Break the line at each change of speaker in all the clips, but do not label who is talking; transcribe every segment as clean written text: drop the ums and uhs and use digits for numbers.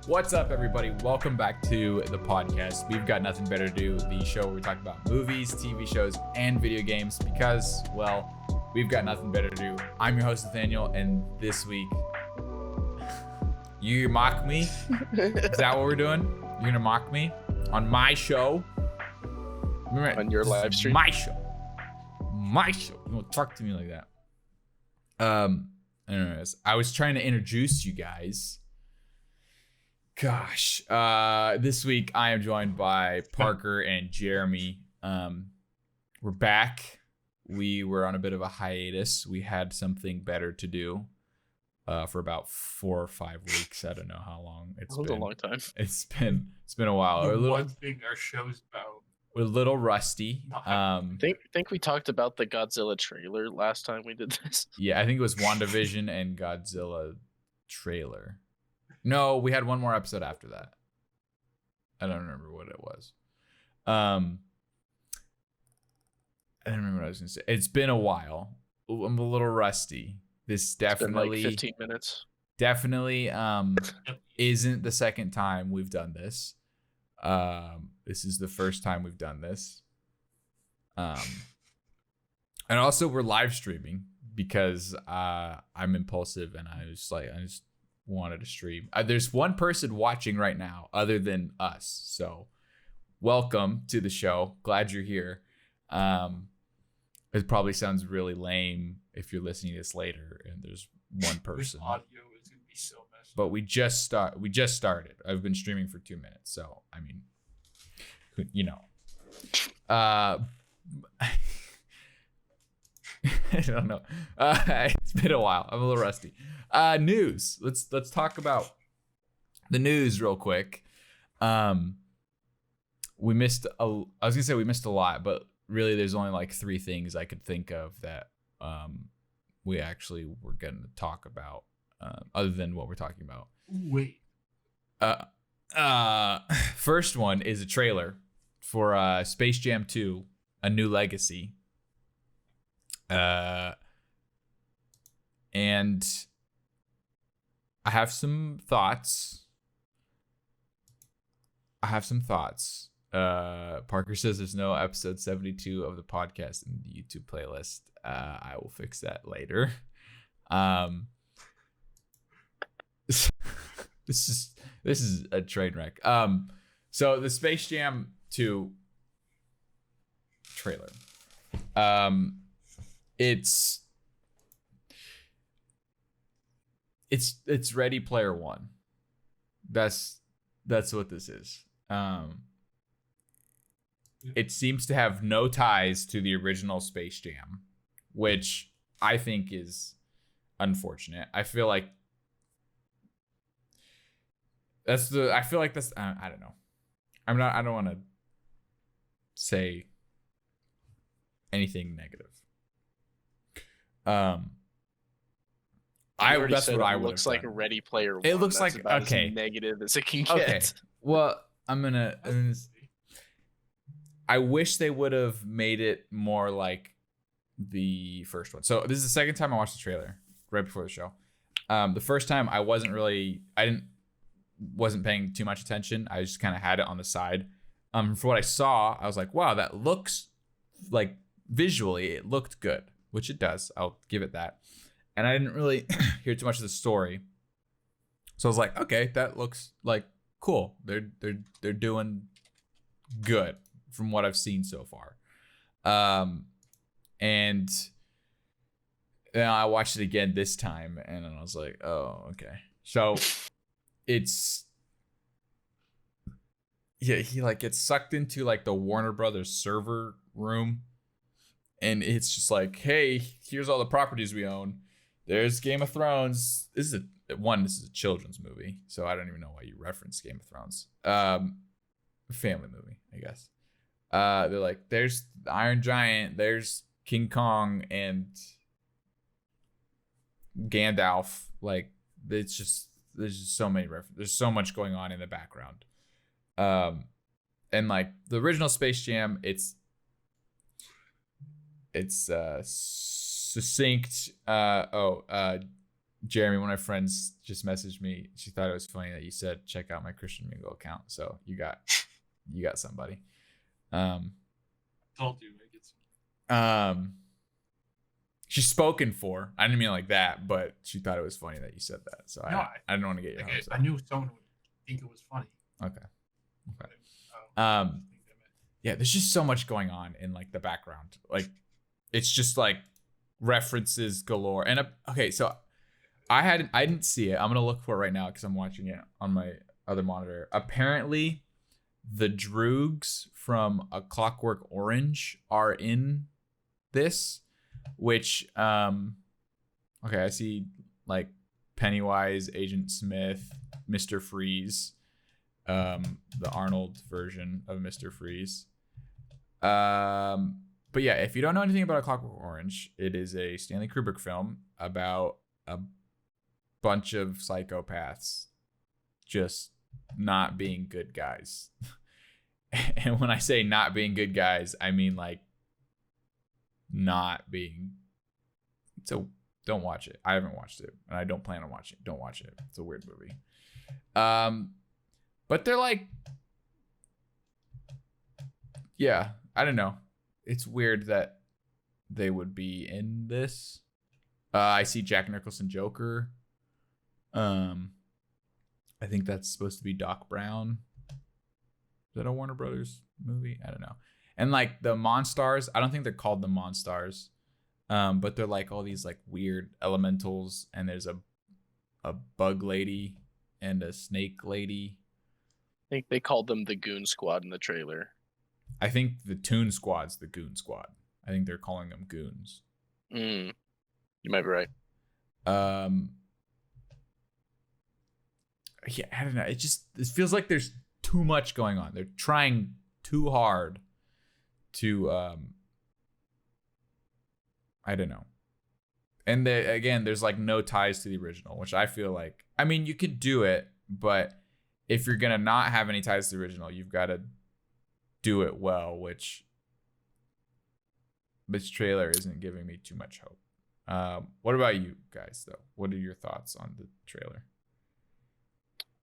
What's up, everybody? Welcome back to the podcast. We've got nothing better to do. The show where we talk about movies, TV shows, and video games because, well, we've got nothing better to do. I'm your host, Nathaniel, and this week, you mock me? Is that what we're doing? You're gonna mock me on my show? Remember,
on your live stream?
My show. You don't talk to me like that. Anyways, I was trying to introduce you guys. Gosh, this week I am joined by Parker and Jeremy. We're back. We were on a bit of a hiatus. We had something better to do for about 4 or 5 weeks. I don't know how long it's been.
A long time.
It's been a while.
One thing our show's about.
We're a little rusty.
Think we talked about the Godzilla trailer last time we did this.
Yeah, I think it was WandaVision and Godzilla trailer. No, we had one more episode after that. I don't remember what it was. I don't remember what I was gonna say. It's been a while. I'm a little rusty. This definitely
it's been like 15 minutes.
Definitely isn't the second time we've done this. This is the first time we've done this. And also we're live streaming because I'm impulsive and I just wanted to stream. There's one person watching right now other than us. So welcome to the show. Glad you're here. It probably sounds really lame if you're listening to this later and there's one person.
This audio is going to be so messy.
But we just started. I've been streaming for 2 minutes. So, I mean, you know. I don't know. It's been a while. I'm a little rusty. News. Let's talk about the news real quick. We missed we missed a lot, but really there's only like 3 things I could think of that we actually were going to talk about other than what we're talking about.
Wait.
First one is a trailer for Space Jam 2: A New Legacy. And I have some thoughts. Parker says there's no episode 72 of the podcast in the YouTube playlist. I will fix that later. This is a train wreck. So the Space Jam 2 trailer. It's Ready Player One. That's what this is. It seems to have no ties to the original Space Jam, which I think is unfortunate. I feel like I don't know. I don't want to say anything negative. That's what I would.
Looks like a Ready Player One.
It looks
That's
like
about
okay,
as negative as it can get.
Okay, well, I wish they would have made it more like the first one. So this is the second time I watched the trailer right before the show. The first time I wasn't paying too much attention. I just kind of had it on the side. For what I saw, I was like, wow, that looks like visually it looked good, which it does. I'll give it that. And I didn't really hear too much of the story. So I was like, okay, that looks like cool. They're doing good from what I've seen so far. And then I watched it again this time and then I was like, oh, okay. So it's he like gets sucked into like the Warner Brothers server room and it's just like, hey, here's all the properties we own. There's Game of Thrones. This is a children's movie, so I don't even know why you reference Game of Thrones. Family movie, I guess. They're like, there's the Iron Giant, there's King Kong and Gandalf. Like, there's just so many references. There's so much going on in the background. And like the original Space Jam, it's succinct. Jeremy, one of my friends just messaged me. She thought it was funny that you said check out my Christian Mingle account. So you got somebody.
Told you.
She's spoken for. I didn't mean like that, but she thought it was funny that you said that. So
No,
I didn't want to get your hopes
I
up.
knew someone would think it was funny.
Okay.
I
Yeah, there's just so much going on in like the background. Like it's just like references galore. And okay, so I didn't see it. I'm gonna look for it right now because I'm watching it on my other monitor. Apparently, the Droogs from A Clockwork Orange are in this, which okay, I see like Pennywise, Agent Smith, Mr. Freeze, the Arnold version of Mr. Freeze. But yeah, if you don't know anything about A Clockwork Orange, it is a Stanley Kubrick film about a bunch of psychopaths just not being good guys. And when I say not being good guys, I mean like not being. So don't watch it. I haven't watched it, and I don't plan on watching it. Don't watch it. It's a weird movie. But they're like, yeah, I don't know. It's weird that they would be in this. I see Jack Nicholson Joker. I think that's supposed to be Doc Brown. Is that a Warner Brothers movie? I don't know. And like the Monstars, I don't think they're called the Monstars. But they're like all these like weird elementals, and there's a bug lady and a snake lady.
I think they called them the Goon Squad in the trailer.
I think the Toon Squad's the Goon Squad. I think they're calling them goons.
You might be right.
Yeah, I don't know. It feels like there's too much going on. They're trying too hard to I don't know. And again, there's like no ties to the original, which I feel like, I mean, you could do it, but if you're gonna not have any ties to the original, you've got to do it well, which this trailer isn't giving me too much hope. What about you guys though? What are your thoughts on the trailer?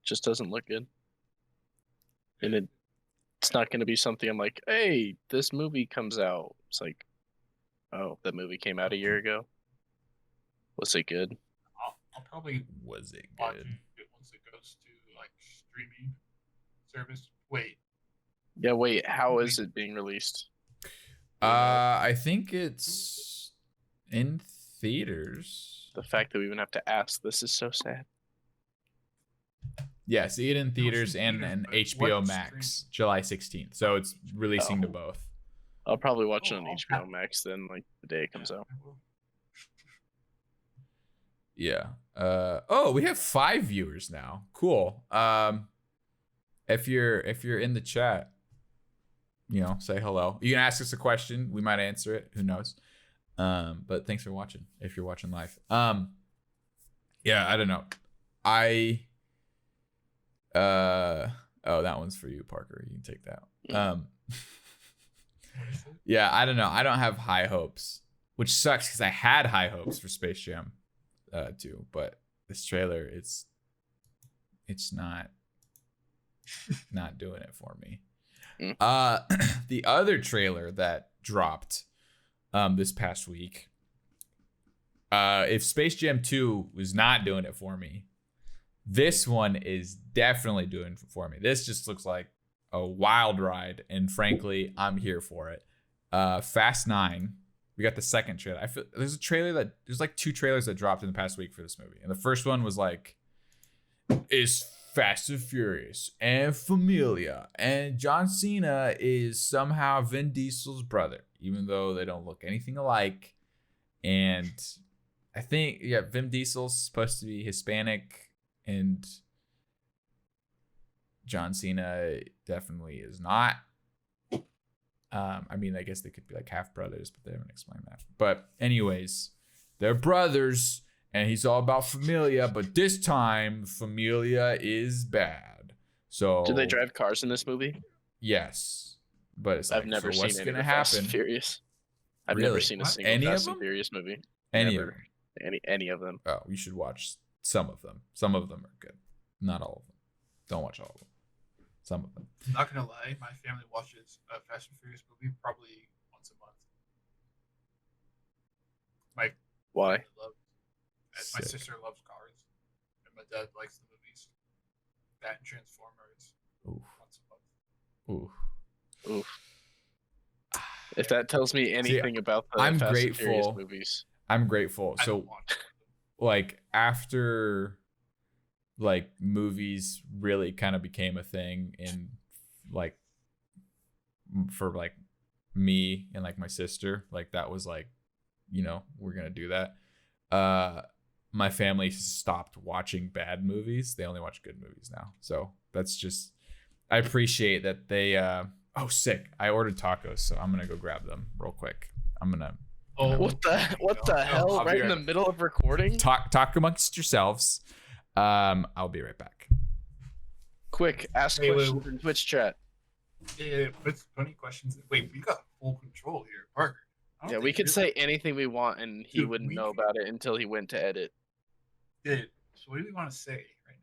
Just doesn't look good. And it's not going to be something I'm like, hey, this movie comes out. It's like, oh, that movie came out a year ago. Was it good?
I'll probably
Was it
watch
good?
it once it goes to like streaming service. Wait,
Yeah, wait, how is it being released?
I think it's in theaters.
The fact that we even have to ask this is so sad.
Yeah, see it in theaters
see
and
theaters, but
HBO
what
Max, July 16th. So it's releasing to
Oh.
both.
I'll probably watch it
Oh,
on
I'll
HBO
have-
Max then, like the day it comes out.
I will.
Yeah. Oh, we have 5 viewers now. Cool. If you're in the chat, say hello. You can ask us a question. We might answer it. Who knows? But thanks for watching. If you're watching live. Yeah, I don't know. Oh, that one's for you, Parker. You can take that. Yeah, I don't know. I don't have high hopes, which sucks because I had high hopes for Space Jam 2, but this trailer, it's not doing it for me. The other trailer that dropped this past week, if Space Jam 2 was not doing it for me, this one is definitely doing it for me. This just looks like a wild ride, and frankly, I'm here for it. Fast 9. We got the second trailer. I feel there's like 2 trailers that dropped in the past week for this movie. And the first one was like, is Fast and Furious and Familia, and John Cena is somehow Vin Diesel's brother, even though they don't look anything alike. And I think, Vin Diesel's supposed to be Hispanic, and John Cena definitely is not. I mean, I guess they could be like half brothers, but they haven't explained that. But anyways, they're brothers, and he's all about Familia, but this time Familia is bad. So
Do they drive cars in this movie?
Yes, but it's
I've
like,
never
so
seen
what's
any
gonna
of the Fast
happen?
and Furious. I've
Really?
never seen a
What?
single
Any of
Fast and
them?
Furious movie.
Any
Never.
of them?
Any of them.
Oh, you should watch some of them. Some of them are good. Not all of them. Don't watch all of them. Some of them.
I'm not gonna lie, my family watches a Fast and Furious movie probably once a month.
Why?
My
Sick.
sister loves cars, and my dad likes the movies. That and Transformers
Oof.
once a month.
Oof.
Oof. If that tells me anything about the
I'm
Fast and Furious
grateful.
movies.
I'm grateful.
I
So
don't watch them.
like after like movies really kind of became a thing in like for like me and like my sister, like that was like, you know, we're gonna do that. My family stopped watching bad movies. They only watch good movies now. So that's just, I appreciate that they oh sick, I ordered tacos, so I'm gonna go grab them real quick. I'm gonna
Oh,
What the hell?
I'll be
Right in
right
the
back.
middle of recording?
talk amongst yourselves. I'll be right back.
Quick, ask
Wait,
questions in Twitch chat.
Yeah, but funny questions. Wait, we got full control here, Parker. I don't
Yeah,
think
we could
you
say anything we want, and he
Dude,
wouldn't
we
know
could-
about it until he went to edit.
did. So what do we want to say right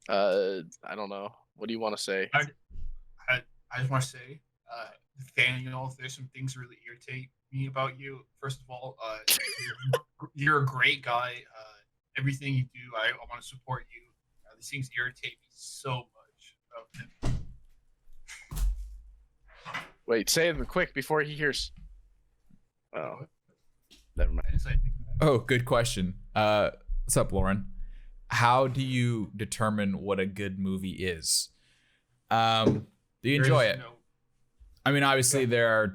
now?
I don't know. What do you want to say?
I just want to say, Nathaniel, if there's some things that really irritate me about you. First of all, you're a great guy. Everything you do, I want to support you. These things irritate me so much.
Wait, say them quick before he hears. Oh, never mind.
I didn't say anything bad.
Oh, good question. What's up, Lauren? How do you determine what a good movie is? Do you enjoy
There's
it?
no-
I mean, obviously
Yeah.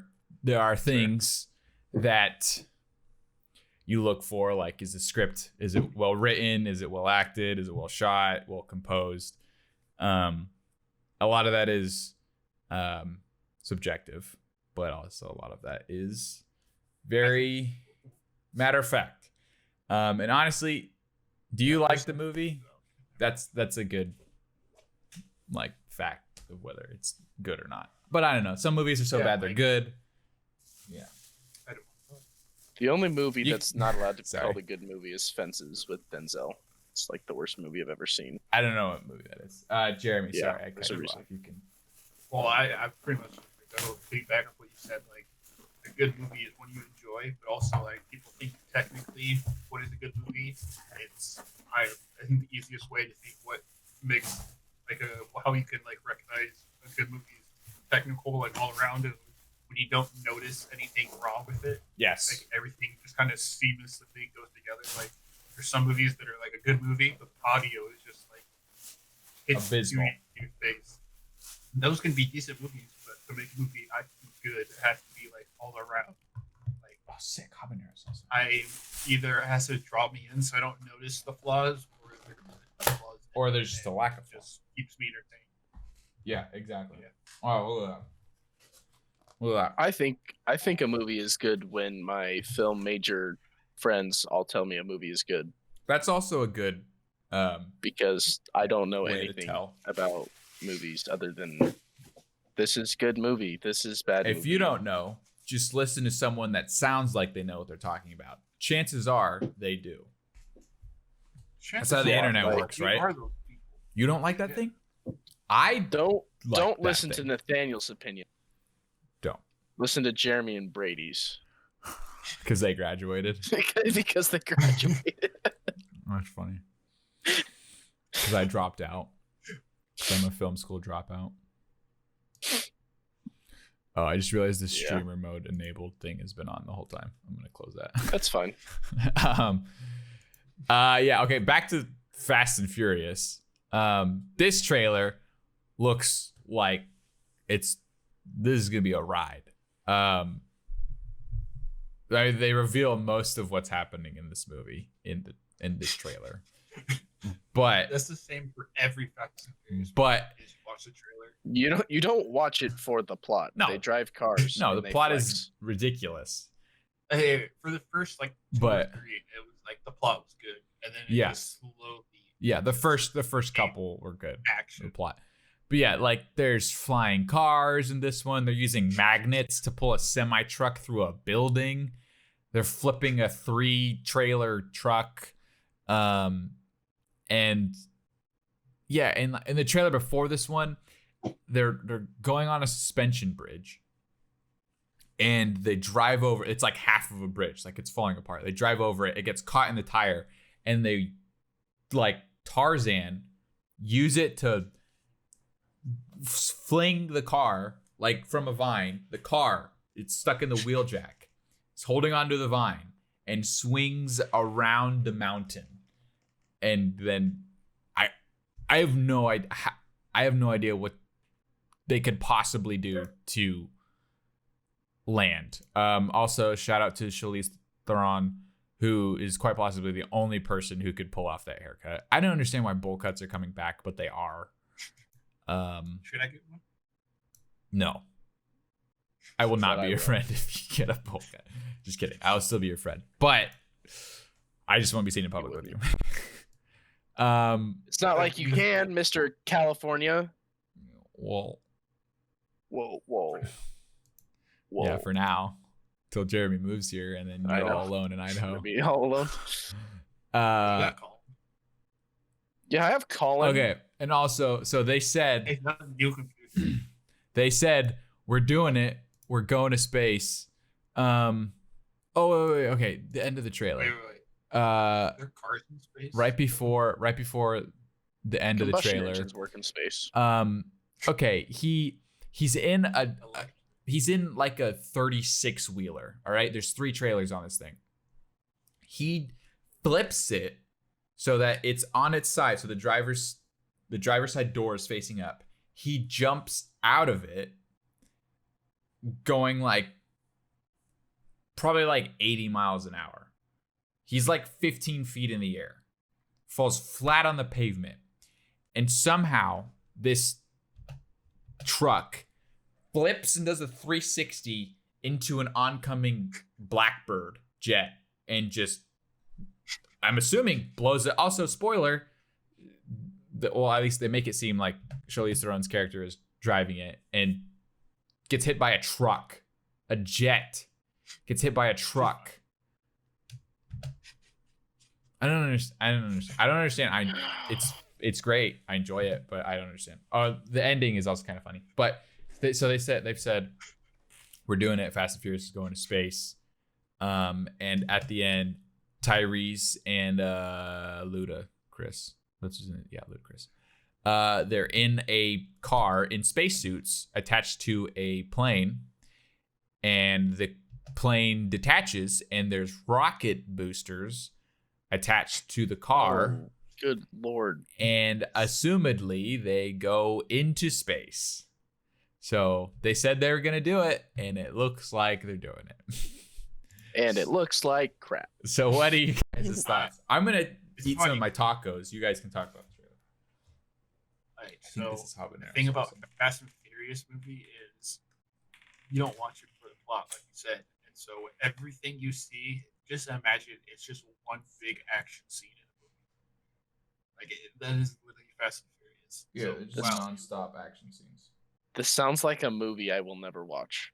there are things that you look for, like is the script, is it well written, is it well acted, is it well shot, well composed? A lot of that is subjective, but also a lot of that is very matter of fact. And honestly, do you like the movie? That's a good like fact of whether it's good or not. But I don't know. Some movies are so
Yeah,
bad they're
like-
good. Yeah.
I don't know.
The only movie
You-
that's not allowed to be
Sorry.
called a good movie is Fences with Denzel. It's like the worst movie I've ever seen.
I don't know what movie that is. Jeremy,
Yeah,
sorry, I
there's
cut
a
you
reason.
off. You can.
Well, I pretty much go feedback on what you said. Like, a good movie is one you enjoy, but also like people think technically what is a good movie. It's I think the easiest way to think what makes like how you can like recognize a good movie's technical like all around is when you don't notice anything wrong with it.
Yes.
Like everything just kind of seamlessly goes together. Like there's some movies that are like a good movie, but the audio is just like hits
Abysmal.
you in your face. And those can be decent movies, but to make a movie I think good, it has to be like all around. Like
Oh, sick. Habaneros also.
I either it has to draw me in so I don't notice the flaws, or there's flaws,
Or there's just a
and
lack of
it
flaws.
just keeps me entertained.
Yeah, exactly.
Yeah.
Oh, well,
I think a movie is good when my film major friends all tell me a movie is good
that's also a good
because I don't know
way to
anything
tell.
about movies other than this is good movie, this is bad
If
movie.
you don't know, just listen to someone that sounds like they know what they're talking about. Chances are they do. That's how the internet works, right? You don't like that
Yeah.
thing? I
don't
like
listen to Nathaniel's opinion.
Don't.
Listen to Jeremy and Brady's
because they graduated.
because they graduated.
That's funny. Because I dropped out. So I'm a film school dropout. Oh, I just realized the
Yeah.
streamer mode enabled thing has been on the whole time. I'm gonna close that.
That's fine.
Yeah, okay, back to Fast and Furious. This trailer looks like this is gonna be a ride. They reveal most of what's happening in this movie in this trailer. But
That's the same for every Fast and Furious.
But-
movie, is you watch the trailer.
You don't watch it for the plot.
No.
They drive cars.
no,
and
the
they
plot
flex.
is ridiculous.
Hey, for the first like 2
But-
or 3, it was like the plot was good, and then it
Yeah.
just slowly
Yeah, the first couple were good. The
action.
plot. But yeah, like there's flying cars in this one. They're using magnets to pull a semi truck through a building. They're flipping a 3-trailer truck. And yeah, in the trailer before this one, they're going on a suspension bridge. And they drive over. It's like half of a bridge, like it's falling apart. They drive over it. It gets caught in the tire, and they, like Tarzan, use it to fling the car like from a vine. The car, it's stuck in the wheel jack. It's holding onto the vine and swings around the mountain. And then I have no idea. I have no idea what they could possibly do to land. Also, shout out to Charlize Theron, who is quite possibly the only person who could pull off that haircut. I don't understand why bowl cuts are coming back, but they are.
Should I get one?
No. I will not be your friend if you get a bowl cut. Just kidding. I'll still be your friend. But I just won't be seen in public with you.
It's not like you can, Mr. California.
Well.
Whoa.
Yeah, for now. Till Jeremy moves here and then you're all alone in Idaho.
Be all alone.
Yeah,
I have Colin.
Okay. And also, so they said
it's not a new computer.
They said, we're doing it. We're going to space. Wait. Okay. The end of the trailer.
Wait. There are cars in space?
Right before the end of the
Combustion
trailer.
engines work in space.
Okay. He's in like a 36 wheeler. All right. There's 3 trailers on this thing. He flips it so that it's on its side. So the driver's side door is facing up. He jumps out of it going like probably like 80 miles an hour. He's like 15 feet in the air, falls flat on the pavement. And somehow this truck flips and does a 360 into an oncoming Blackbird jet and just, I'm assuming, blows it. Also, spoiler, well, at least they make it seem like Charlize Theron's character is driving it and gets hit by a truck. A jet gets hit by a truck. I don't understand. It's great. I enjoy it, but I don't understand. The ending is also kind of funny. But they've said we're doing it. Fast and Furious is going to space. And at the end, Tyrese and Ludacris. Ludacris. They're in a car in spacesuits attached to a plane, and the plane detaches, and there's rocket boosters attached to the car.
Oh, good Lord.
And assumedly, they go into space. So they said they were going to do it, and it looks like they're doing it.
And it looks like crap.
So what do you guys' thoughts? I'm going to eat some of my tacos. You guys can talk about the trailer.
Alright,
So
the thing about the Fast and Furious movie is you don't watch it for the plot, like you said. And so everything you see, just imagine it's just one big action scene in the movie. That is literally Fast and Furious.
Yeah,
so,
it's just non-stop action scenes.
This sounds like a movie I will never watch.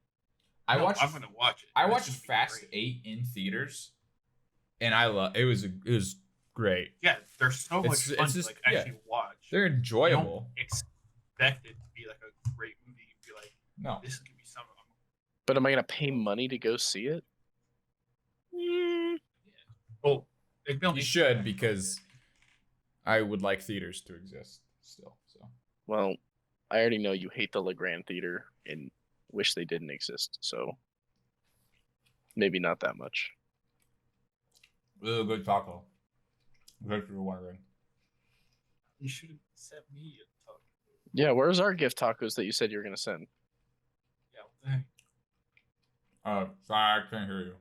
I'm gonna
watch it.
I watched Fast 8 in theaters, and it was great.
Yeah, they're so much fun to actually watch.
They're enjoyable.
You don't expect it to be like a great movie. You'd be like,
no,
this is gonna be something.
But am I gonna pay money to go see it?
Yeah. Well,
you should, because I would like theaters to exist still. So.
Well, I already know you hate the LeGrand Theater and wish they didn't exist. So maybe not that much.
Really good taco. Good for wondering.
You should have sent me a taco.
Yeah, where's our gift tacos that you said you were gonna send?
Yeah, well, dang.
Sorry, I can't hear you.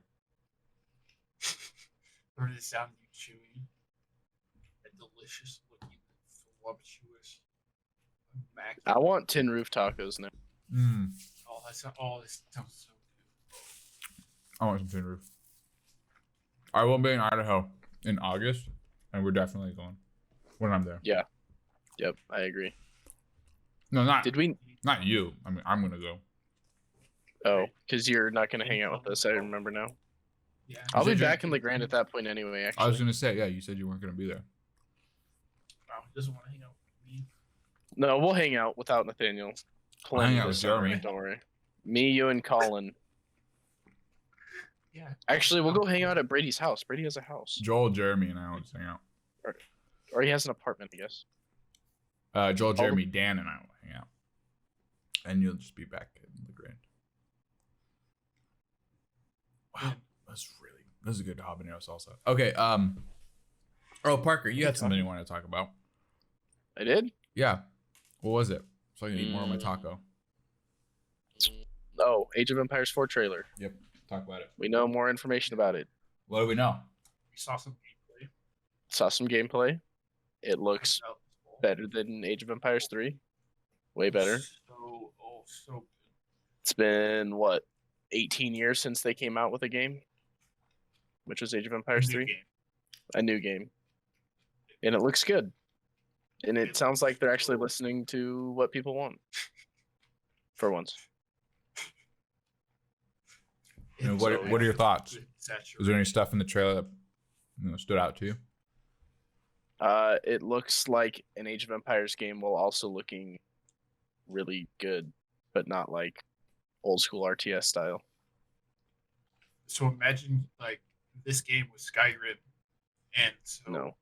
Or the sound of you chewing. That delicious looking, voluptuous.
I want tin roof tacos now.
This sounds so good.
I want some tin roof. I will be in Idaho in August, and we're definitely going when I'm there.
Yeah. Yep, I agree.
No, not you. I mean, I'm gonna go.
Oh, because you're not gonna hang out with us. I remember now.
Yeah.
I'll be
Is it
back in
just-
the Grand at that point anyway. Actually,
I was gonna say, yeah, you said you weren't gonna be there.
Wow, doesn't want to hang out with me.
no, we'll hang out without Nathaniel. Plenty
hang out
this
with
summer,
Jeremy.
don't worry. Me, you, and Colin.
Yeah.
Actually, we'll go hang out at Brady's house. Brady has a house,
Joel, Jeremy, and I will just hang out.
or he has an apartment, I guess.
Joel, Jeremy, Dan, and I will hang out, and you'll just be back in the Grand. Wow, that's a good habanero salsa. Okay, oh, Parker, you had something you wanted to talk about.
I did.
Yeah, what was it? So I can eat more of my taco.
Oh, Age of Empires 4 trailer.
Yep, talk about it.
We know more information about it.
What do we know?
We saw some gameplay.
Saw some gameplay. It looks
Comes out this fall.
better than Age of Empires 3. Way better.
So good.
It's been what, 18 years since they came out with a game, which was Age of Empires
New
3,
game.
a new game, and it looks good. And it
It
sounds
looks
like they're actually
so-
listening to what people want. For once.
And
It's
what
so
are your thoughts?
good,
Was there
saturated.
any stuff in the trailer that stood out to you?
It looks like an Age of Empires game while also looking really good, but not like old school RTS style.
So imagine like this game was Skyrim, and so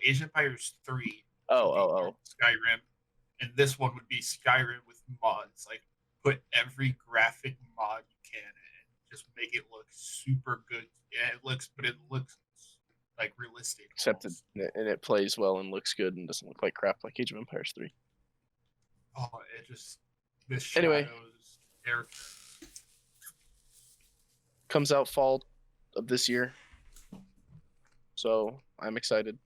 Age of Empires 3.
Oh,
would be
oh,
normal Skyrim, and this one would be Skyrim with mods. Like put every graphic mod you can and just make it look super good. Yeah, it looks like realistic.
except
almost.
it plays well and looks good and doesn't look like crap like Age of Empires 3.
Oh, it just this
Anyway.
shadows, character.
Comes out fall of this year. So I'm excited.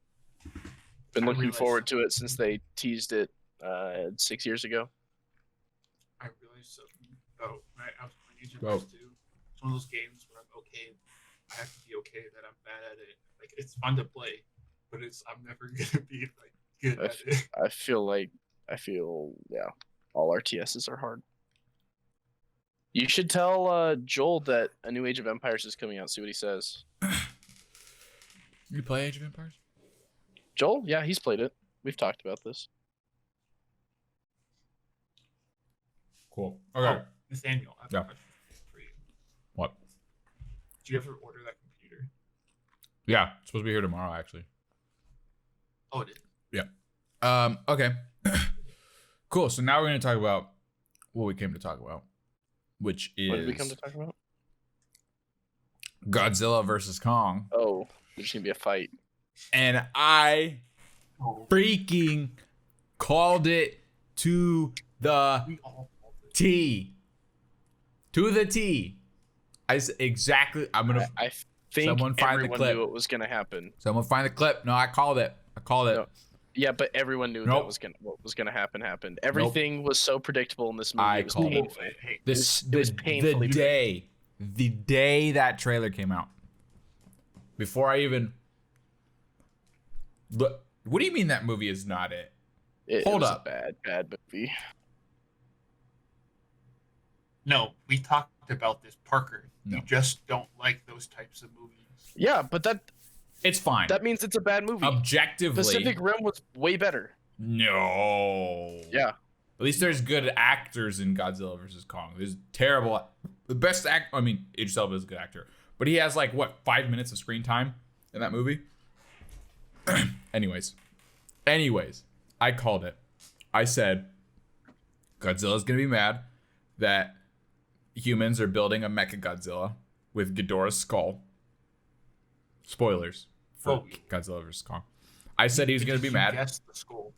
Been
I
looking
realized
forward to it since they teased it 6 years ago.
I realized something about when I was playing Age of
Go.
Empires 2. It's one of those games where I'm okay. I have to be okay that I'm bad at it. Like it's fun to play, but I'm never gonna be like good
I
at it.
I feel yeah, all RTSs are hard. You should tell Joel that a new Age of Empires is coming out. See what he says.
You play Age of Empires?
Joel, yeah, he's played it. We've talked about this.
Cool. Okay.
Oh, Nathaniel, I have
Yeah.
a question for you.
What?
Did you ever order that computer?
Yeah, it's supposed to be here tomorrow, actually.
Oh, it is.
Okay. Cool. So now we're going to talk about what we came to talk about, which is
What did we come to talk about?
Godzilla versus Kong.
Oh, there's gonna be a fight.
And I
Oh,
freaking called it to the
we all called it.
T. To the T. Exactly. I'm going to.
I think
Someone find the
everyone
clip.
knew it was gonna happen.
Someone find the clip. No, I called it.
No. Yeah, but everyone knew
Nope.
what was gonna happen happened. Everything was so predictable in this movie.
I
It was
called it.
painful.
Hey,
This
It was
the
painfully
the day that trailer came out. Before I even look, what do you mean that movie is not it?
It
Hold
was
up.
a bad movie.
no, we talked about this, Parker.
No.
You just don't like those types of movies.
Yeah, but
It's fine.
that means it's a bad movie.
Objectively,
Pacific Rim was way better.
no.
Yeah.
At least there's good actors in Godzilla vs Kong. There's terrible. The best act. I mean, Idris Elba is a good actor, but he has like what 5 minutes of screen time in that movie. Anyways, I called it. I said Godzilla's gonna be mad that humans are building a Mecha Godzilla with Ghidorah's skull. Spoilers for
Oh.
Godzilla vs Kong. I said he was gonna be
Did you
mad.
guess the skull?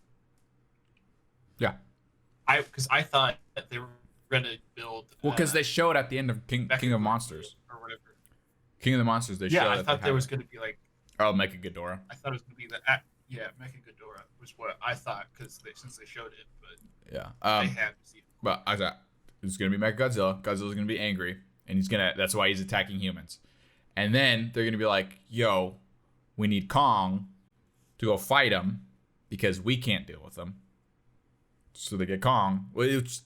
Yeah.
Because I thought that they were gonna build.
Well, because they showed at the end of King
Mecha
of
Godzilla
Monsters.
or whatever.
King of the Monsters. They
Yeah,
showed
I
that
thought
they
there
had-
was gonna be like.
Oh, Mecha Ghidorah.
I thought it was gonna be Mecha Ghidorah was what I thought since they showed it, but
Yeah.
they haven't seen it.
But I thought it's gonna be Mecha Godzilla. Godzilla's gonna be angry, and that's why he's attacking humans. And then they're gonna be like, "Yo, we need Kong to go fight him because we can't deal with him." So they get Kong, which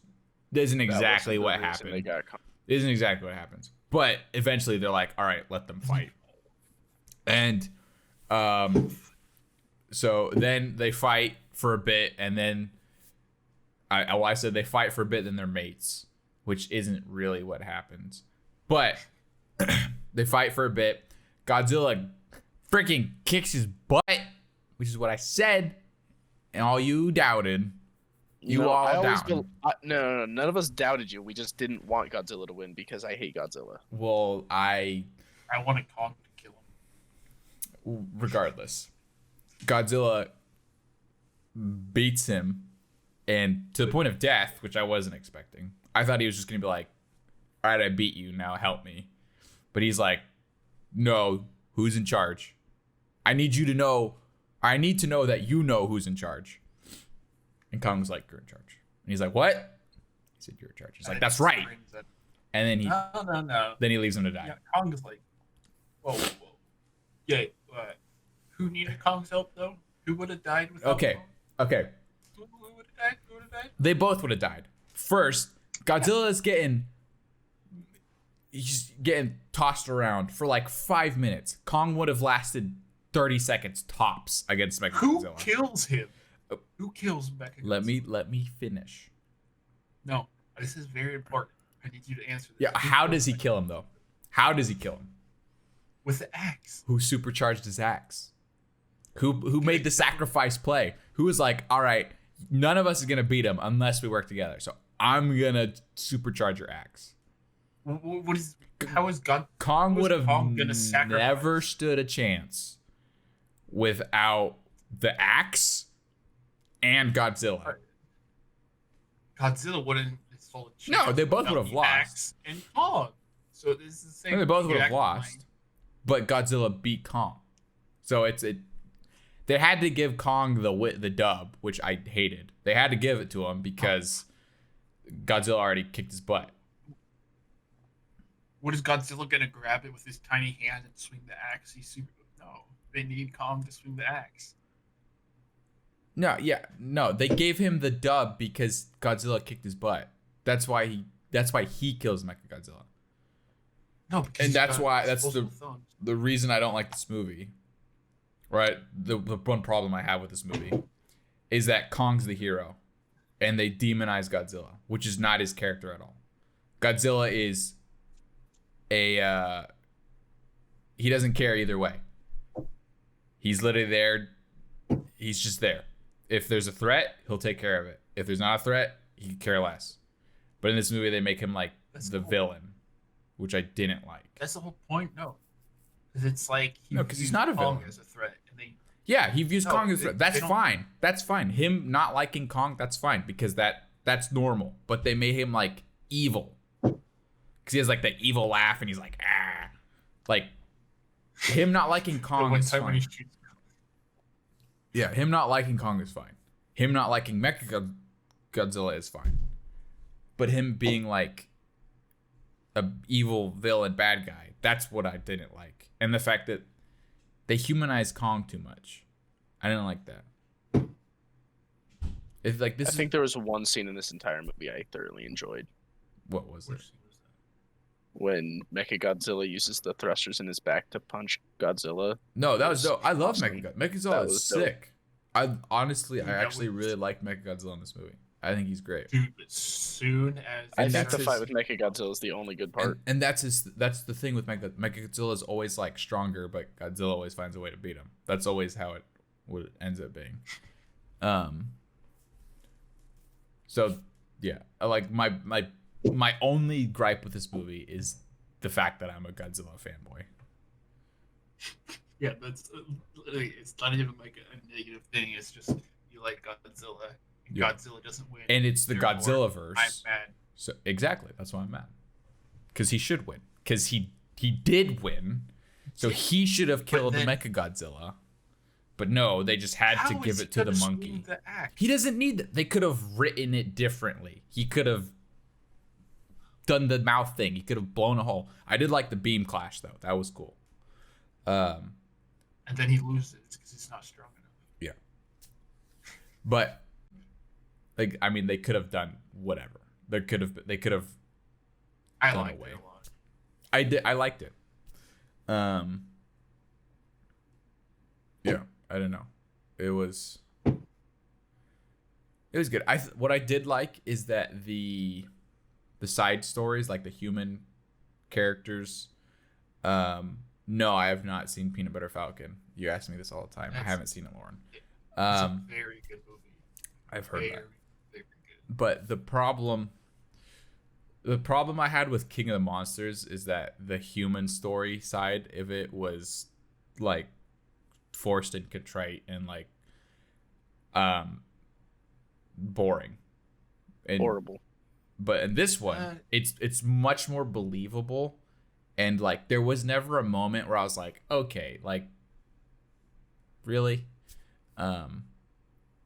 isn't exactly
That wasn't the
what
reason they
happened.
got caught.
Isn't exactly what happens. But eventually they're like, all right, let them fight. And so then they fight for a bit, and then I said they fight for a bit, then they're mates, which isn't really what happens. But they fight for a bit. Godzilla freaking kicks his butt, which is what I said, and all you doubted.
No, none of us doubted you. We just didn't want Godzilla to win because I hate Godzilla.
Well,
I wanted Kong to kill him.
Regardless, Godzilla beats him, and to the point of death, which I wasn't expecting. I thought he was just gonna be like, all right, I beat you, now help me. But he's like, no, who's in charge? I need to know that you know who's in charge. And Kong's like, you're in charge. And he's like, what? He said, you're in charge. He's like, that's right. And then he Then he leaves him to die.
Yeah, Kong is like, whoa. Yeah, who needed Kong's help though? Who would have died without Kong?
Okay.
Who would have died?
They both would have died. First, Godzilla's getting tossed around for like 5 minutes. Kong would have lasted 30 seconds tops against Mechagodzilla.
Who kills him? Who kills Mechagodzilla?
Let me finish.
No, this is very important. I need you to answer this.
Yeah, how does he kill him though? How does he kill him?
With the axe.
Who supercharged his axe? Who made the sacrifice play? Who was like, all right, none of us is gonna beat him unless we work together. So I'm gonna supercharge your axe. Kong would have never stood a chance without the axe and Godzilla.
Godzilla wouldn't hold a chance.
No, they both would have lost.
Axe and Kong. So this is the same.
And they both would have lost. But Godzilla beat Kong. So they had to give Kong the dub, which I hated. They had to give it to him because Godzilla already kicked his butt.
What is Godzilla gonna grab it with his tiny hand and swing the axe? No. They need Kong to swing the axe.
No, they gave him the dub because Godzilla kicked his butt. That's why he kills Mechagodzilla.
No,
and that's the reason I don't like this movie. Right? The one problem I have with this movie is that Kong's the hero and they demonize Godzilla, which is not his character at all. Godzilla is he doesn't care either way. He's literally there. He's just there. If there's a threat, he'll take care of it. If there's not a threat, he could care less. But in this movie, they make him like the villain, which I didn't like.
That's the whole point. No, because it's like
because he's not a villain.
As a threat, and
he views Kong as a threat. That's fine. That's fine. Him not liking Kong, that's fine because that's normal. But they made him like evil because he has like the evil laugh and he's like like him not liking Kong is fine. Yeah, him not liking Kong is fine. Him not liking Mechagodzilla is fine. But him being like a evil villain bad guy, that's what I didn't like. And the fact that they humanized Kong too much. I didn't like that. It's like this.
I think there was one scene in this entire movie I thoroughly enjoyed.
What was it?
When Mechagodzilla uses the thrusters in his back to punch Godzilla.
No, that was dope. I love Mechagodzilla. Mechagodzilla is sick. I actually really like Mechagodzilla in this movie. I think he's great.
Dude, as soon as
I think the fight with Mechagodzilla is the only good part.
And that's the thing with Mechagodzilla is always like stronger, but Godzilla always finds a way to beat him. That's always how what it ends up being. So yeah, like my only gripe with this movie is the fact that I'm a Godzilla fanboy.
Yeah, that's literally, it's not even like a negative thing. It's just you like Godzilla.
Yeah.
Godzilla doesn't win.
And it's the Godzilla verse.
I'm mad.
So exactly, that's why I'm mad. Because he should win. Because he did win. So he should have killed the Mechagodzilla. But no, they just had to give it to the monkey. He doesn't need that. They could have written it differently. He could have done the mouth thing. He could have blown a hole. I did like the beam clash though. That was cool.
And then he loses because he's not strong enough.
Yeah. But like, I mean, they could have done whatever. They could have
I
gone
like
away.
it a lot.
I liked it. Yeah, I don't know. It was good. What I did like is that the side stories, like the human characters. No, I have not seen Peanut Butter Falcon. You ask me this all the time. I haven't seen it, Lauren.
It's a very good movie.
I've heard that.
Very good.
But the problem I had with King of the Monsters is that the human story side of it was like forced and contrite and like boring and
Horrible.
But in this one, it's much more believable, and like there was never a moment where I was like, okay, like really.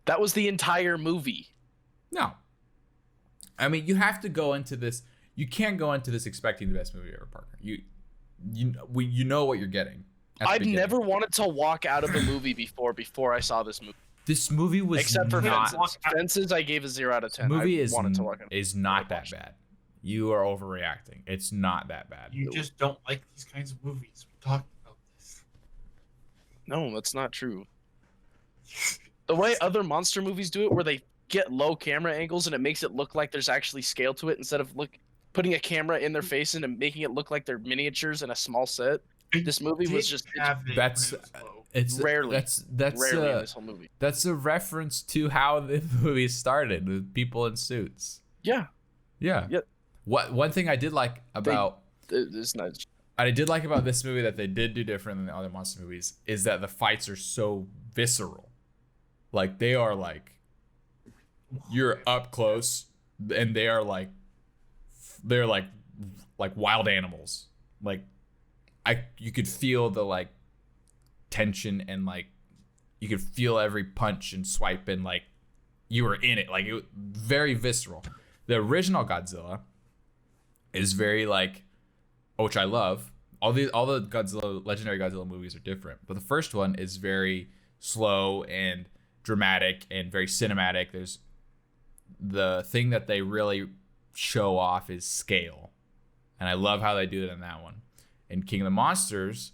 That was the entire movie.
No. I mean, you have to go into this. You can't go into this expecting the best movie ever, Parker. You know what you're getting.
I've never wanted to walk out of a movie before I saw this movie.
This movie was
except for
not,
Fences. Fences, I gave a 0 out of 10.
Movie
I wanted to walk out.
is not that bad. You are overreacting. It's not that bad.
You just don't like these kinds of movies. We talked about this.
No, that's not true. The way other monster movies do it, where they get low camera angles and it makes it look like there's actually scale to it, instead of putting a camera in their face and making it look like they're miniatures in a small set. This movie was just rarely in this whole movie.
That's a reference to how the movie started with people in suits.
Yeah.
One thing I did like about
it's not.
I did like about this movie that they did do different than the other monster movies is that the fights are so visceral. Like they are like you're up close, and they're like wild animals. Like you could feel the like tension, and like you could feel every punch and swipe, and like you were in it. Like it was very visceral. The original Godzilla is very like, which I love. All the legendary Godzilla movies are different, but the first one is very slow and dramatic and very cinematic. There's the thing that they really show off is scale, and I love how they do it in that one. And King of the Monsters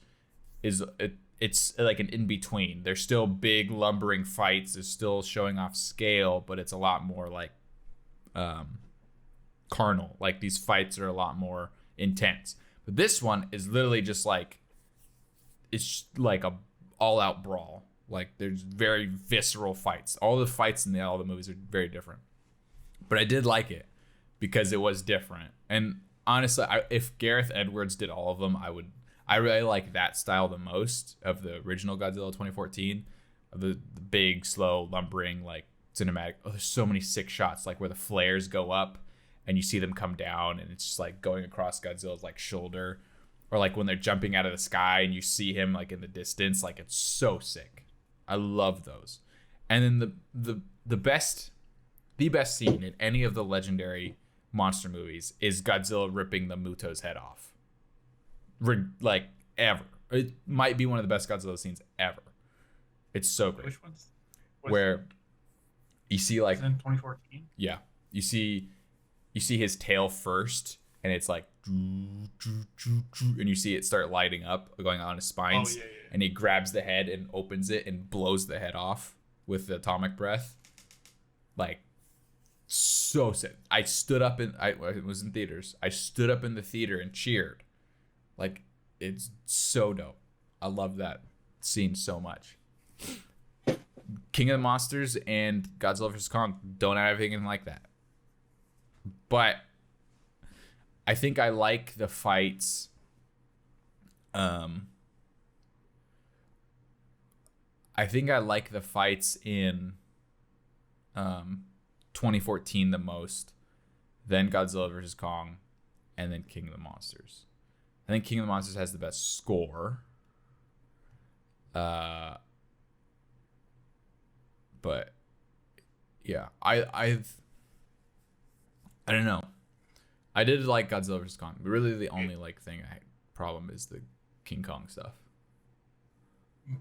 it's like an in-between. There's still big lumbering fights. There's still showing off scale, but it's a lot more like carnal. Like these fights are a lot more intense. But this one is literally just like, it's like a all-out brawl. Like there's very visceral fights. All the fights in all the movies are very different. But I did like it because it was different. And honestly, if Gareth Edwards did all of them, I really like that style the most of the original Godzilla 2014, of the big, slow, lumbering, like cinematic. Oh, there's so many sick shots, like where the flares go up and you see them come down, and it's just like going across Godzilla's like shoulder, or like when they're jumping out of the sky and you see him like in the distance. Like it's so sick. I love those. And then the best scene in any of the legendary monster movies is Godzilla ripping the Muto's head off. Like ever. It might be one of the best Godzilla scenes ever. It's so great.
Which one's
where you see like
in 2014?
Yeah. You see his tail first, and it's like, and you see it start lighting up, going on his spines.
Oh, yeah.
And he grabs the head and opens it and blows the head off with the atomic breath. Like, so sick. I was in theaters. I stood up in the theater and cheered. Like, it's so dope. I love that scene so much. King of the Monsters and Godzilla vs Kong don't have anything like that. But I think I like the fights. I think I like the fights in 2014 the most, then Godzilla vs Kong, and then King of the Monsters. I think King of the Monsters has the best score. But yeah, I don't know. I did like Godzilla vs Kong, but really the only problem is the King Kong stuff.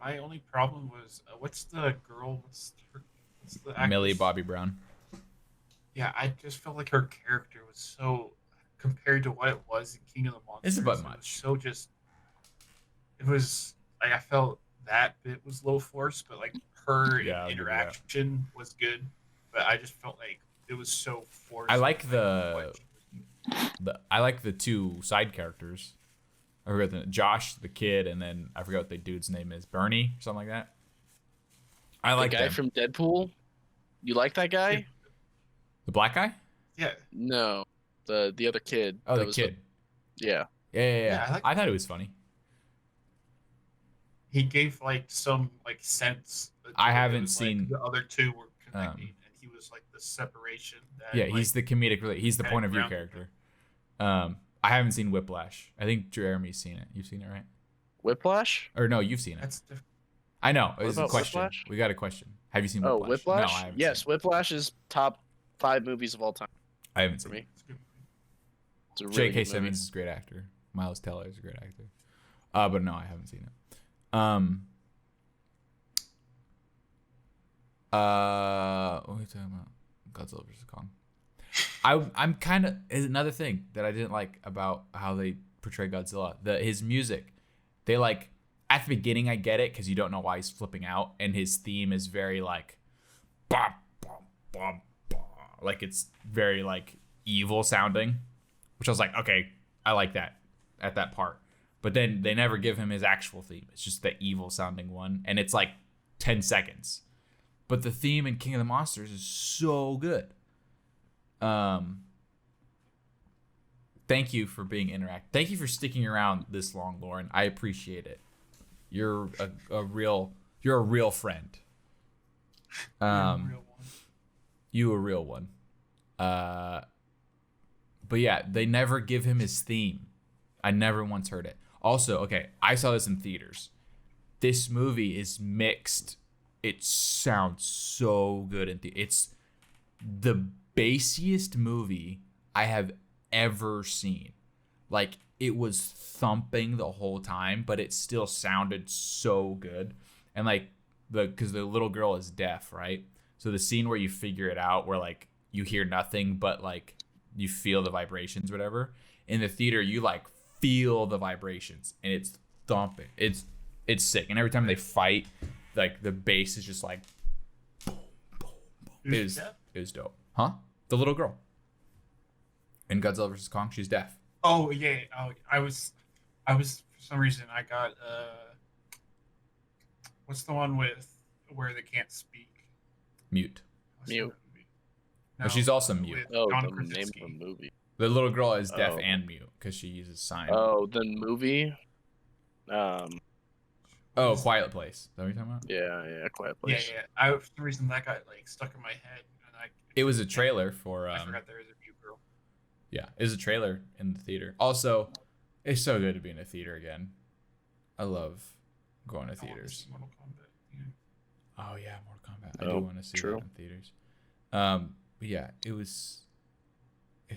My only problem was what's the girl? What's the actress?
Millie Bobby Brown.
Yeah, I just felt like her character was so compared to what it was in King of the Monsters.
It's a bit
It was
much.
so just. It was like I felt that bit was low force, but like her
Yeah, I'll give you that.
interaction was good. But I just felt like it was so forced.
I like
what
I like the two side characters. I forgot Josh, the kid, and then I forgot what the dude's name is, Bernie, or something like that. I like
the guy
them.
from Deadpool. You like that guy?
The black guy?
Yeah.
No, the other kid.
Oh,
that
the
was
kid.
Yeah.
Yeah. I thought it was funny.
He gave like some like sense.
I
it
haven't
was,
seen-
like, the other two were connecting, and he was like the separation. That,
Yeah,
like,
he's the comedic. He's the
kinda
point of view
grounded
character. I haven't seen Whiplash. I think Jeremy's seen it. You've seen it, right?
Whiplash?
Or no, you've seen it.
That's different.
I know.
What
It's a
about
question.
Whiplash?
We got a question. Have you seen
Oh,
Whiplash?
Whiplash?
No, I haven't.
Yes,
seen
Whiplash is top 5 movies of all time
it. I haven't
for
seen
me.
it.
It's a good movie.
It's a really
J.K.
good movie.
Simmons is a great actor. Miles Teller is a great actor. But no, I haven't seen it. What are we talking about? Godzilla vs Kong. I'm kind of is another thing that I didn't like about how they portray Godzilla. His music, they like at the beginning I get it because you don't know why he's flipping out, and his theme is very like, bah, bah, bah, bah. Like it's very like evil sounding, which I was like, okay, I like that at that part. But then they never give him his actual theme. It's just the evil sounding one, and it's like 10 seconds. But the theme in King of the Monsters is so good. Thank you for being interactive. Thank you for sticking around this long, Lauren. I appreciate it. You're a real friend.
You're a real one.
You a real one. But yeah, they never give him his theme. I never once heard it. Also, okay, I saw this in theaters. This movie is mixed. It sounds so good in it's the bassiest movie I have ever seen. Like it was thumping the whole time, but it still sounded so good. And like because the little girl is deaf, right? So the scene where you figure it out, where like you hear nothing but like you feel the vibrations, whatever. In the theater, you like feel the vibrations, and it's thumping. It's sick. And every time they fight, like the bass is just like boom, boom, boom. It was dope. Huh? The little girl in Godzilla vs Kong, she's deaf.
Oh yeah. Oh, I was for some reason I got what's the one with where they can't speak?
Mute.
What's
Mute.
that movie?
But she's also mute.
with
Oh,
John
the name of
Krasinski.
the movie.
The little girl is deaf
Oh.
and mute because she uses sign.
Oh, the movie.
Oh, Quiet Place. Is that what you're talking about?
Yeah, Quiet
Yeah,
Place.
yeah. I for some reason that got like stuck in my head, and
It was a trailer for.
I forgot there was a mute girl.
Yeah, it was a trailer in the theater. Also, it's so good to be in a theater again. I love going to
I want to
theaters.
see Mortal Kombat. Yeah.
Oh yeah, Mortal Kombat. I
Oh,
do want to see
true.
that in theaters. But yeah, it's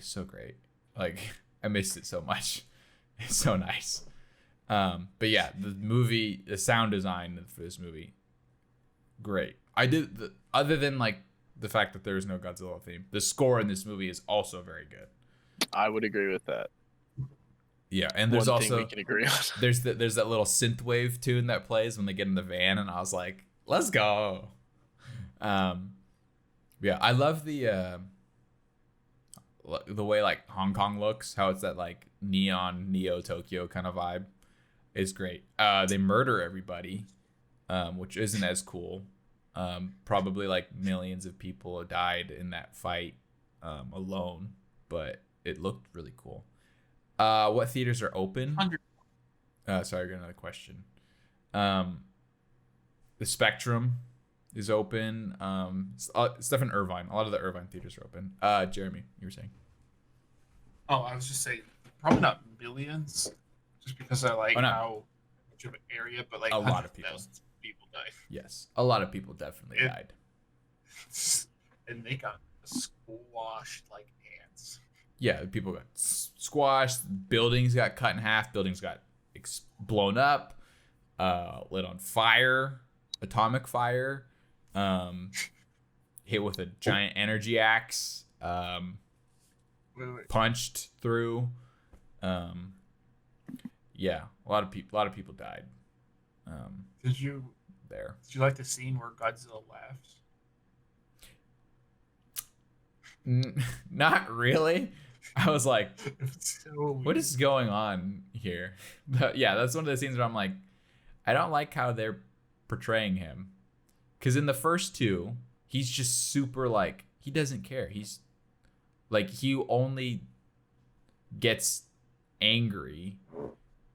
so great. Like I missed it so much. It's so nice. But yeah, the sound design for this movie, great. Other than like the fact that there is no Godzilla theme, the score in this movie is also very good.
I would agree with that.
Yeah, and there's
One thing
also
we can agree on.
there's that little synthwave tune that plays when they get in the van, and I was like, let's go. Yeah, I love the way like Hong Kong looks, how it's that like neon Neo Tokyo kind of vibe. Is great. They murder everybody, which isn't as cool. Probably like millions of people died in that fight alone, but it looked really cool. What theaters are open?
100.
Sorry, I got another question. The Spectrum is open. Stuff in Irvine. A lot of the Irvine theaters are open. Jeremy, you were saying?
Oh, I was just saying, probably not millions, just because I like
Oh, no.
how much of an area, but like
A lot of people.
thousands of people died.
Yes, a lot of people definitely
It-
died.
And they got squashed like ants.
Yeah, people got squashed. Buildings got cut in half. Buildings got blown up, lit on fire, atomic fire, hit with a giant energy axe.
Wait.
punched through. Yeah, a lot of people died.
Did you like the scene where Godzilla laughs?
Not really. I was like,
It's so
what
weird.
is going on here? But yeah, that's one of the scenes where I'm like, I don't like how they're portraying him. Because in the first two, he's just super like, he doesn't care. He's like, he only gets angry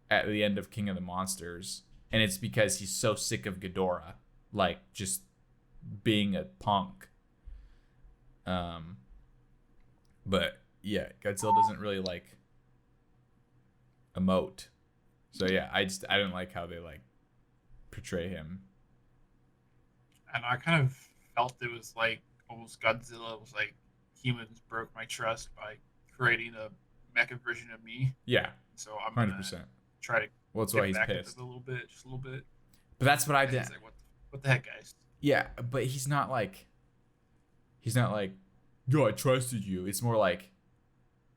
at the end of King of the Monsters. And it's because he's so sick of Ghidorah, like just being a punk. But yeah, Godzilla doesn't really like emote. So yeah, I don't like how they like portray him.
And I kind of felt it was like almost Godzilla was like, humans broke my trust by creating a mecha version of me.
Yeah,
So I'm
100%.
gonna try to
Well, that's
get
why he's
back at
pissed.
it just a little bit.
But that's what I
And
did.
he's like, what the heck, guys?
Yeah, but he's not like, yo, I trusted you. It's more like,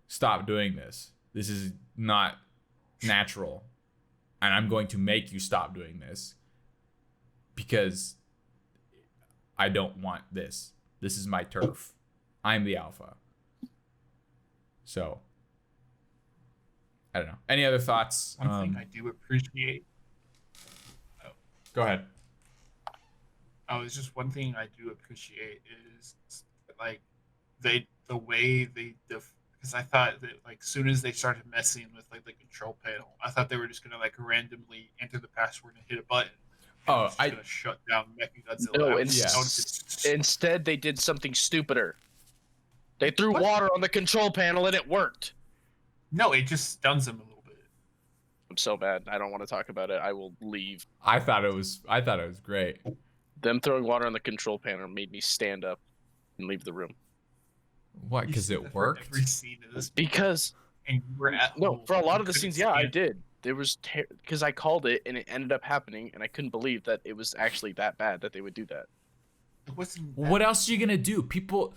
stop doing this. This is not natural. And I'm going to make you stop doing this because I don't want this. This is my turf. I'm the alpha. So, I don't know. Any other thoughts?
One thing I do appreciate.
Go ahead.
Oh, it's just one thing I do appreciate is like the way they because I thought that like soon as they started messing with like the control panel, I thought they were just gonna like randomly enter the password and hit a button.
Oh,
it's just gonna shut down Mechagodzilla.
No, instead they did something stupider. They threw water on the control panel and it worked.
No, it just stuns him a little bit.
I'm so bad. I don't want to talk about it. I will leave.
I thought it was great.
Them throwing water on the control panel made me stand up and leave the room.
What? Because it worked?
Every scene of this,
Because
and you were at
no,
home,
for a lot
you
of the
couldn't
scenes, yeah, I
stand-
did. There was because I called it and it ended up happening, and I couldn't believe that it was actually that bad that they would do that.
It wasn't.
What else are you gonna do? People,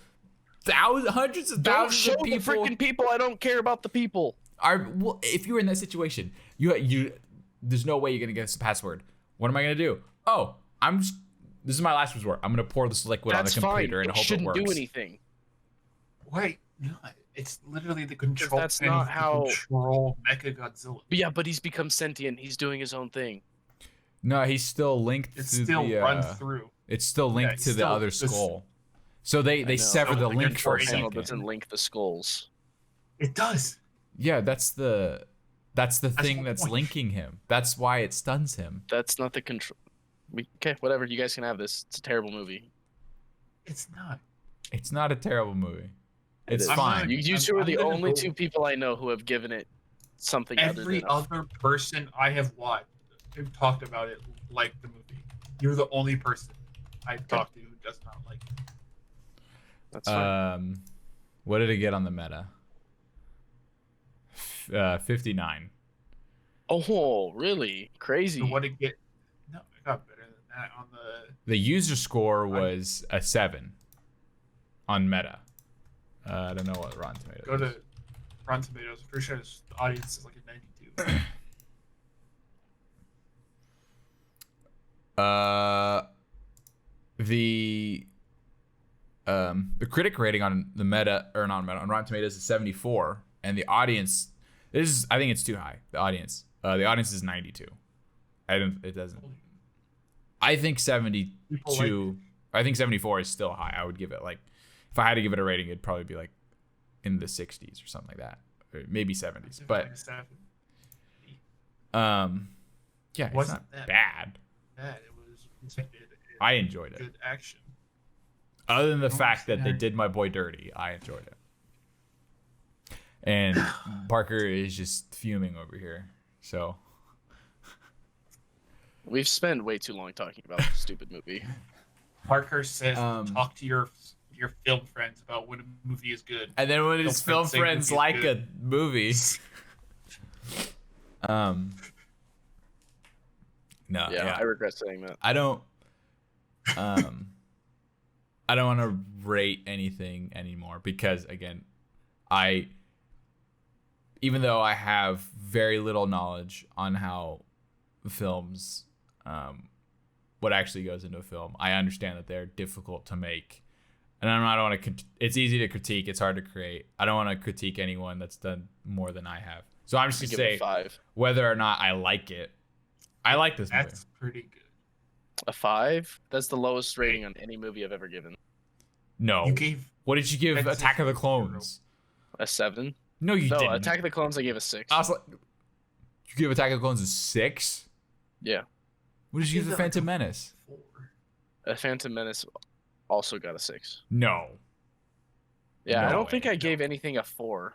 hundreds of
Don't
thousands
show
of
the
people
freaking people. I don't care about the people.
are. Well, if you were in that situation, you, there's no way you're gonna get a password. What am I gonna do? Oh, this is my last resort. I'm gonna pour this liquid on the computer and
it
hope it
shouldn't
works.
do anything.
Wait, no, it's literally the control.
That's
panel
not
to
how-
control Mechagodzilla.
But yeah, but he's become sentient. He's doing his own thing.
No, he's still linked
It's
to
still
the.
run through.
It's still linked
it's
to the
still
other
this-
skull. So they
know.
sever
So
the
the
link for
control
a
Panel
second.
doesn't link the skulls.
It does.
Yeah, that's the thing
the
that's
point.
linking him. That's why it stuns him.
That's not the control. Okay, whatever. You guys can have this. It's a terrible movie.
It's not.
It's not a terrible movie. It's
is.
I'm
fine.
not-
You two are
I'm
the
gonna
only
go-
two people I know who have given it something
Every
other than.
other person I have watched who talked about it liked the movie. You're the only person I've talked to who does not like it.
That's fine.
What did it get on the meta? 59.
Oh, really? Crazy.
So what it get? No, it got better than that on the.
The user score was a 7 on meta. I don't know what Rotten Tomatoes.
Go to Rotten Tomatoes. I'm pretty sure the audience is like a 92.
The critic rating on the meta or not meta on Rotten Tomatoes is 74, and the audience I think it's too high. The audience is 92. It doesn't. I think 72. I think 74 is still high. I would give it like, if I had to give it a rating, it'd probably be like in the 60s or something like that, or maybe 70s. But yeah, it's
Wasn't
not
that
bad.
It was intended.
I enjoyed it.
Good action.
Other than the
Oh,
fact that they
yeah.
did my boy dirty, I enjoyed it. And Parker is just fuming over here. So
We've spent way too long talking about this stupid movie.
Parker says,
Um,
"Talk to your film friends about when a movie is good."
and then when his film
Film friends say
friends
movie's
like
good.
a movie. No,
Yeah, I regret saying that.
I don't want to rate anything anymore because again, I even though I have very little knowledge on how films, what actually goes into a film, I understand that they're difficult to make. And I don't want to. It's easy to critique. It's hard to create. I don't want to critique anyone that's done more than I have. So I'm just gonna say
5.
whether or not I like it. I like this movie.
That's pretty good.
A 5? That's the lowest rating on any movie I've ever given.
No.
You gave
What did you give
That's
Attack of the
0.
Clones?
A 7?
No, you
No,
didn't.
Attack of the Clones I gave a 6.
I was like, you give Attack of the Clones a 6?
Yeah.
What did you give The Phantom Menace?
4.
A Phantom Menace also got a 6.
No.
Yeah,
No
I don't
way.
think I gave anything a 4.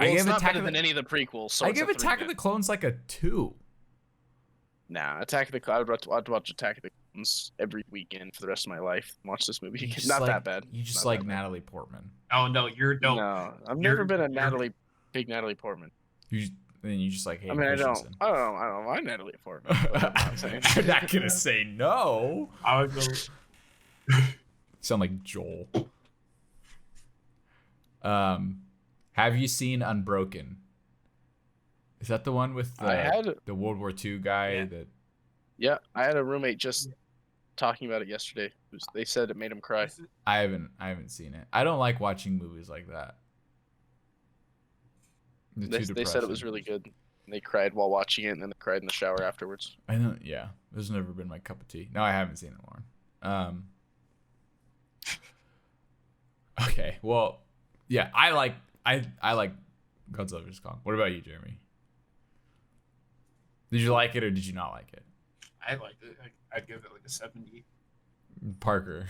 I
Well,
gave
it's not
Attack
better
of the-
than any of the prequels. So
I
it's a
give
3
Attack
then.
of the Clones like a 2.
Nah, I'd watch Attack of the Clones every weekend for the rest of my life. Watch this movie.
You just
Not
like-
that bad.
You just
Not
like
that bad.
Natalie Portman.
Oh no, you're no.
No, I've
You're-
never been a
you're-
big Natalie Portman.
Then you just like hate
I mean, I don't
Christensen.
mind Natalie Portman. But I'm not saying.
You're not gonna say no.
I would go.
You sound like Joel. Have you seen Unbroken? Is that the one with
I had
the World War II guy
Yeah.
that?
Yeah, I had a roommate just talking about it yesterday. They said it made him cry.
I haven't seen it. I don't like watching movies like that. They're too
They said it was
depressing.
really good. They cried while watching it, and then they cried in the shower afterwards.
I don't. Yeah, it's never been my cup of tea. No, I haven't seen it, Lauren. Okay, well, yeah, I like Godzilla vs Kong. What about you, Jeremy? Did you like it or did you not like it?
I liked it. I'd give it like a 70.
Parker.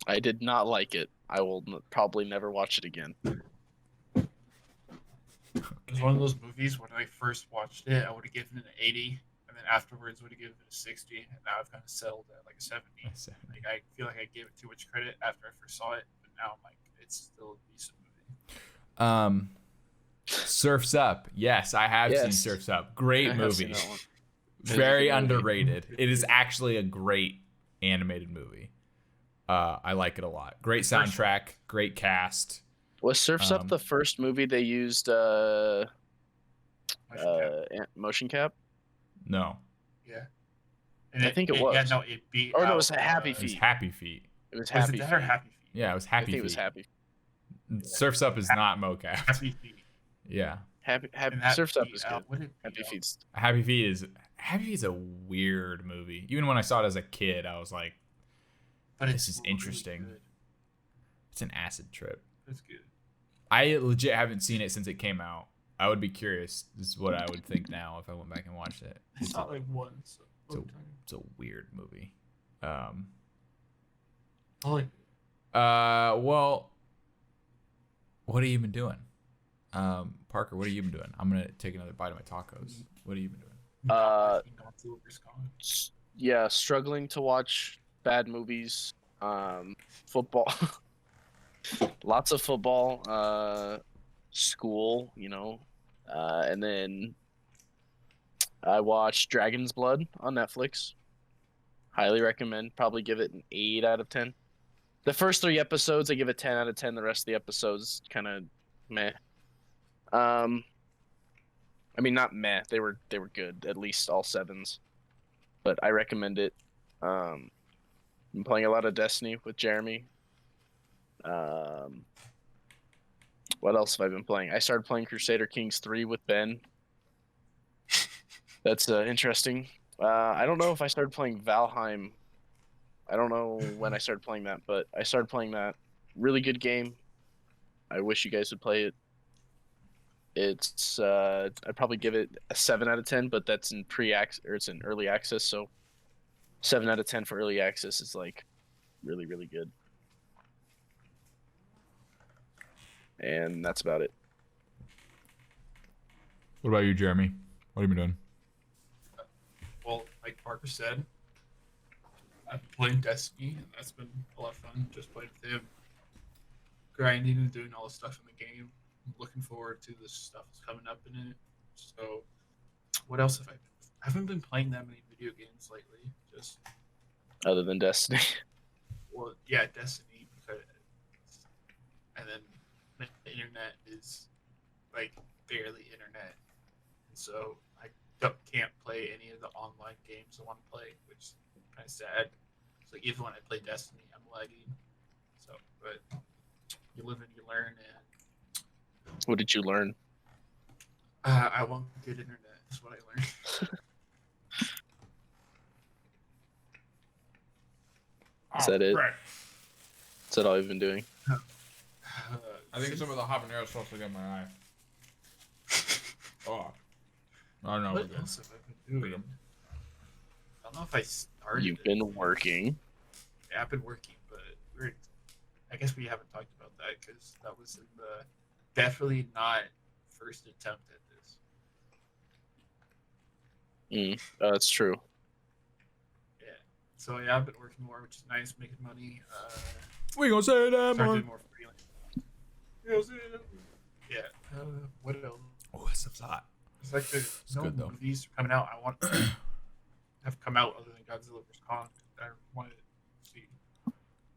I did not like it. I will probably never watch it again.
It was one of those movies when I first watched it, I would have given it an 80, and then afterwards would have given it a 60, and now I've kind of settled at like a 70. Like I feel like I gave it too much credit after I first saw it, but now I'm like, it's still a decent movie.
Surf's Up. Yes, I have seen
Yes.
Surf's Up. Great
I have seen
movie.
that one.
Very
It's a good movie.
underrated. It is actually a great animated movie. I like it a lot. Great soundtrack, great cast.
Was Surf's Up
Um,
the first movie they used motion cap?
No,
Yeah. And
I think it was.
Yeah, no, it beat.
Or no, it
out,
was Happy
it was
Feet.
Happy Feet.
It was
Was
Happy
it that or
Feet.
Happy Feet?
Yeah, it was
I
Happy
think
Feet.
it was Happy.
Surf's Up is not mocap.
Happy Feet.
Yeah,
Happy.
And that
Surf's Up
beat
is
out-
good.
what did it
Happy
beat out?
Feet's.
Happy Feet is a weird movie. Even when I saw it as a kid, I was like,
But
This
it's
is
really
interesting.
good.
it's an acid trip.
It's good.
I legit haven't seen it since it came out. I would be curious. This is what I would think now if I went back and watched it.
It's not like one. So
So- It's a weird movie.
I like
Well, what have you been doing? Parker, what have you been doing? I'm gonna take another bite of my tacos. What have you been doing?
Godzilla vs Kong.
Yeah, struggling to watch bad movies. Football. Lots of football. School, and then I watched Dragon's Blood on Netflix. Highly recommend. Probably give it an 8 out of 10. The first 3 episodes, I give it 10 out of 10. The rest of the episodes, kind of meh. I mean, not meh. They were good. At least all 7s. But I recommend it. I'm playing a lot of Destiny with Jeremy. What else have I been playing? I started playing Crusader Kings 3 with Ben. That's interesting. I don't know if I started playing Valheim. I don't know when I started playing that, but I started playing that. Really good game. I wish you guys would play it. It's I'd probably give it a 7 out of 10, but that's in it's in early access, so 7 out of 10 for early access is like really, really good. And that's about it.
What about you, Jeremy? What have you been doing?
Well, like Parker said, I've been playing Destiny, and that's been a lot of fun. Just playing with him, grinding and doing all the stuff in the game. I'm looking forward to the stuff that's coming up in it. So, what else have I been? I haven't been playing that many video games lately. Just
Other than Destiny.
well, yeah, Destiny, because, and then the internet is like barely internet, and so I can't play any of the online games I want to play, which is kind of sad. It's like even when I play Destiny, I'm lagging. So, but you live and you learn, and
What did you learn?
I want good internet. Is what I learned.
Is that it?
Right.
Is that all you've been doing?
I think some of the habanero sauce will get my eye. Oh. I don't know.
What else have I been doing? I don't know if I started.
You've been working.
Yeah, I've been working, but I guess we haven't talked about that because that was in the definitely not first attempt at this.
That's true.
Yeah. So yeah, I've been working more, which is nice, making money.
We gonna say that
Started
more.
doing more freelance. Yeah. What else?
Oh, that stuff's hot.
It's like there's no
good, though.
movies coming out. I want have come out other than Godzilla vs Kong that I wanted to see.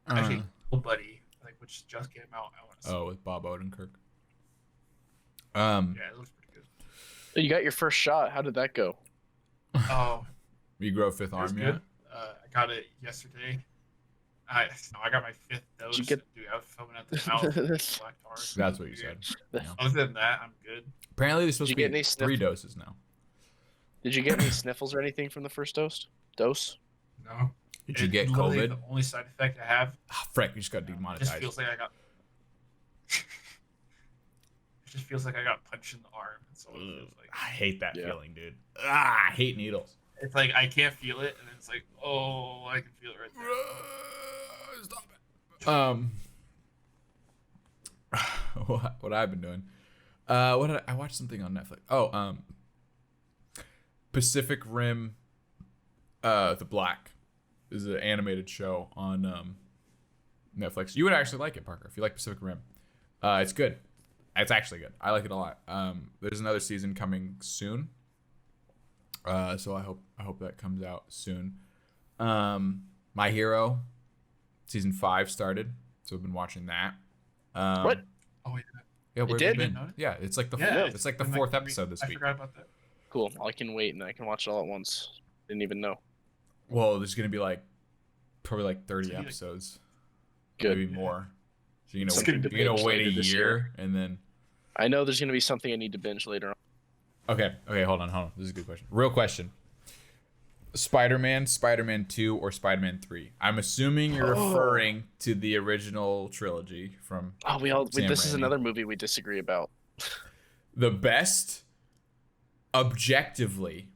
Actually, Buddy, like which just came out. I want to see.
Oh, with Bob Odenkirk.
Yeah, it looks pretty good.
You got your first shot. How did that go?
Oh,
You grow fifth
it was
arm
good.
yet?
I got it yesterday. I got my 5th dose.
Did you get-
Dude, I was foaming at the mouth. Black tar.
That's what you said. Yeah.
Other than that, I'm good.
Apparently, there's supposed
Did
to
you
be
get any
3 doses now.
Did you get any sniffles or anything from the first dose?
No.
Did you
It's
get
literally
COVID?
The only side effect I have.
Ah, frick, you just got
It just
demonetized.
feels like I got. It just feels like I got punched in the arm. That's all it feels like.
I hate that
Yeah.
feeling, dude. I hate needles.
It's like I can't feel it, and it's like, oh, I can feel it right there.
Stop it. What I've been doing? I watched something on Netflix. Oh, Pacific Rim. The Black is an animated show on Netflix. You would actually like it, Parker, if you like Pacific Rim. It's good. It's actually good. I like it a lot. There's another season coming soon. So I hope that comes out soon. My Hero season 5 started, so I've been watching that.
What?
Oh wait,
Yeah, where
did?
have you been?
Didn't know.
Yeah, it's like the
Yeah,
it's like the
been
4th
3
episode this
I
week.
forgot about that.
Cool. I can wait and I can watch it all at once. Didn't even know.
Well, there's gonna be probably 30
It's gonna be
episodes,
Good.
maybe more. So
It's
you're
gonna
gonna
be
wait a
later this
year and then.
I know there's gonna be something I need to binge later on.
Okay, hold on. This is a good question. Real question. Spider-Man 2, or Spider-Man 3? I'm assuming you're referring to the original trilogy from
Oh,
Sam
this is
Raimi.
another movie we disagree about.
The best, objectively,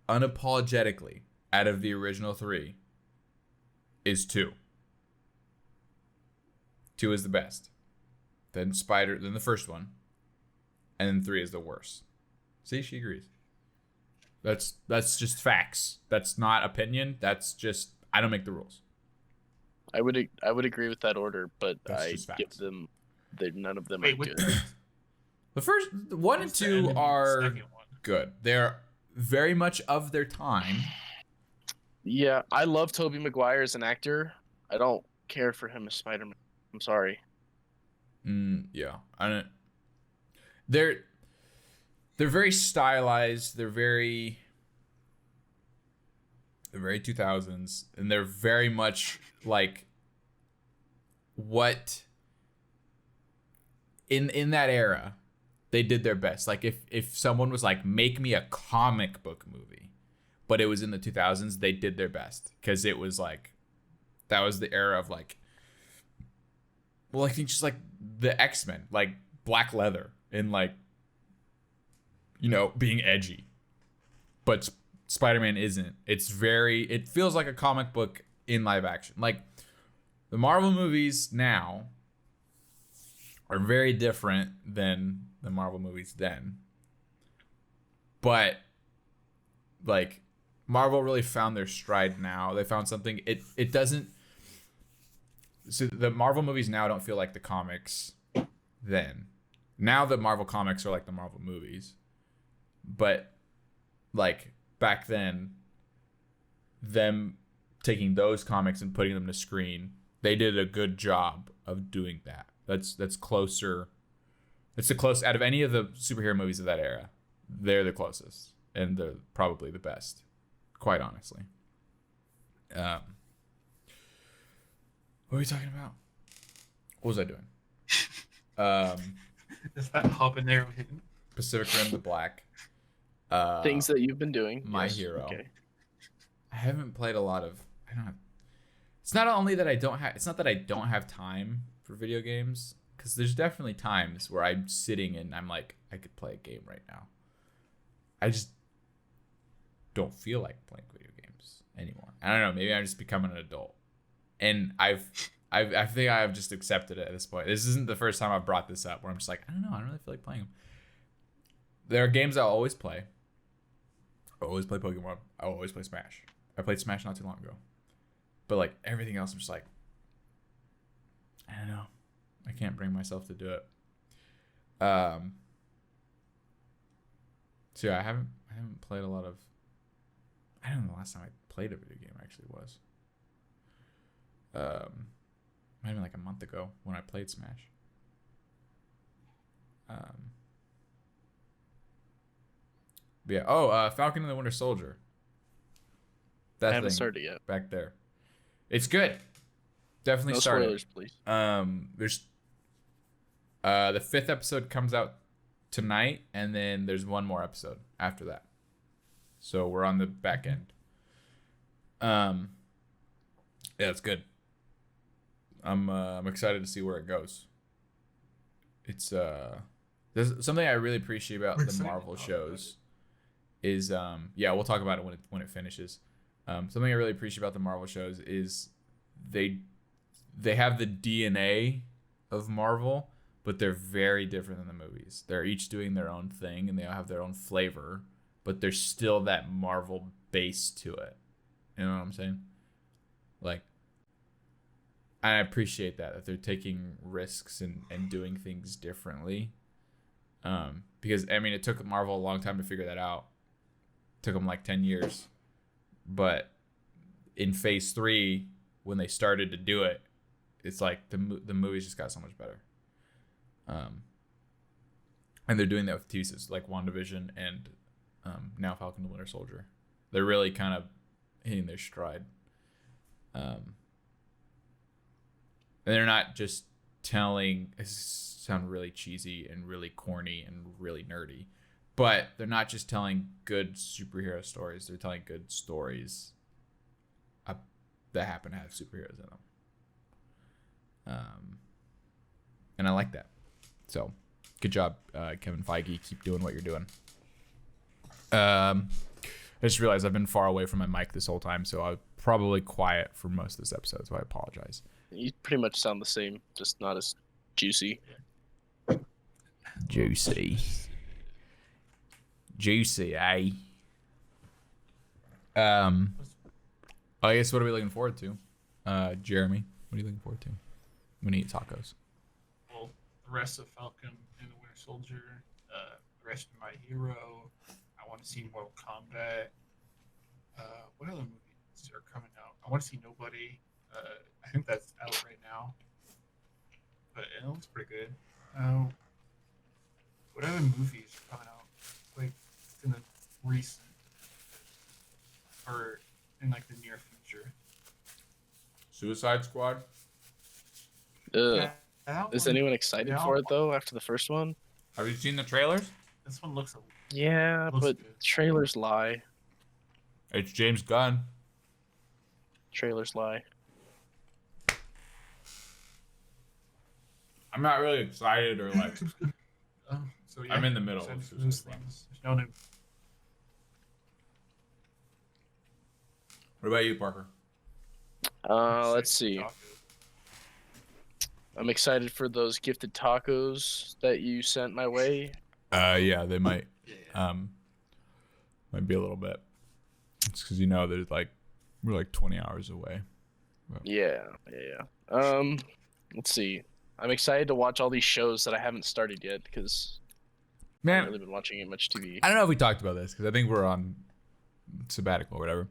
unapologetically, out of the original 3 is 2. 2 is the best. Then the first one. And then 3 is the worst. See, she agrees. That's just facts. That's not opinion. That's just, I don't make the rules.
I would agree with that order, but
That's
I
just
give
facts.
them none of them
Wait,
are
what?
good.
The first 1 and
What's the
2
ending of the
are
second one?
good. They're very much of their time.
Yeah, I love Tobey Maguire as an actor. I don't care for him as Spider-Man. I'm sorry.
Yeah, I don't. They're very stylized. They're very 2000s, and they're very much like what in that era they did their best. Like if someone was like, make me a comic book movie, but it was in the 2000s, they did their best because it was like that was the era of like, well, I think just like the X-Men, like black leather and like, being edgy. But Spider-Man isn't. It feels like a comic book in live action. Like the Marvel movies now are very different than the Marvel movies then. But like Marvel really found their stride now. They found something. It doesn't. So the Marvel movies now don't feel like the comics then. Now the Marvel comics are like the Marvel movies. But like back then, them taking those comics and putting them to screen, they did a good job of doing that. That's closer It's the close out of any of the superhero movies of that era. They're the closest, and they're probably the best, quite honestly. What are we talking about? What was I doing?
Is that hop in there?
Pacific Rim: The Black.
Things that you've been doing.
My Hero. Okay. I haven't played a lot of. I don't have. It's not only that I don't have. It's not that I don't have time for video games, because there's definitely times where I'm sitting and I'm like, I could play a game right now. I just don't feel like playing video games anymore. I don't know. Maybe I'm just becoming an adult, and I think I've just accepted it at this point. This isn't the first time I've brought this up where I'm just like, I don't know. I don't really feel like playing them. There are games I'll always play. I always play Pokemon. I always play Smash. I played Smash not too long ago. But like everything else, I'm just like, I don't know. I can't bring myself to do it. So yeah, I haven't played a lot of. I don't know the last time I played a video game actually was. Might have been like a month ago when I played Smash. But yeah. Falcon and the Winter Soldier. That
I haven't
thing
started yet.
Back there. It's good. Definitely
No
start
spoilers,
it.
please.
There's the 5th episode comes out tonight, and then there's one more episode after that. So we're on the back end. Yeah, it's good. I'm excited to see where it goes. It's there's something I really appreciate about the Marvel shows is we'll talk about it when it finishes. Something I really appreciate about the Marvel shows is they have the DNA of Marvel, but they're very different than the movies. They're each doing their own thing, and they all have their own flavor, but there's still that Marvel base to it. You know what I'm saying? Like, I appreciate that they're taking risks and doing things differently. Because, I mean, it took Marvel a long time to figure that out. It took them like 10 years. But in phase 3, when they started to do it, it's like the movies just got so much better. And they're doing that with TV shows like WandaVision and now Falcon and the Winter Soldier. They're really kind of hitting their stride. And they're not just telling, it sounds really cheesy and really corny and really nerdy, but they're not just telling good superhero stories. They're telling good stories that happen to have superheroes in them. And I like that. So good job, Kevin Feige. Keep doing what you're doing. I just realized I've been far away from my mic this whole time, so I'm probably quiet for most of this episode, so I apologize.
You pretty much sound the same, just not as juicy.
Juicy, eh? I guess what are we looking forward to? Jeremy, what are you looking forward to? I'm gonna eat tacos.
Well, the rest of Falcon and the Winter Soldier, the rest of My Hero. I want to see Mortal Kombat. What other movies are coming out? I want to see Nobody. I think that's out right now, but it looks pretty good. What other movies are coming out like in the recent or in like the near future?
Suicide Squad.
Ugh.
Yeah,
Is anyone excited for it though? After the first one?
Have you seen the trailers?
This one looks.
Yeah,
Looks
but
good.
trailers lie.
It's James Gunn.
Trailers lie.
I'm not really excited or like.
So yeah,
I'm in the middle
so
of
those
Suicide Squad.
things. There's no new.
What about you, Parker?
Let's see. I'm excited for those gifted tacos that you sent my way.
Yeah, they might.
Yeah.
Might be a little bit. It's because there's like we're like 20 hours away.
Yeah. Let's see. I'm excited to watch all these shows that I haven't started yet because I
Man,
haven't really been watching much TV.
I don't know if we talked about this because I think we're on sabbatical or whatever.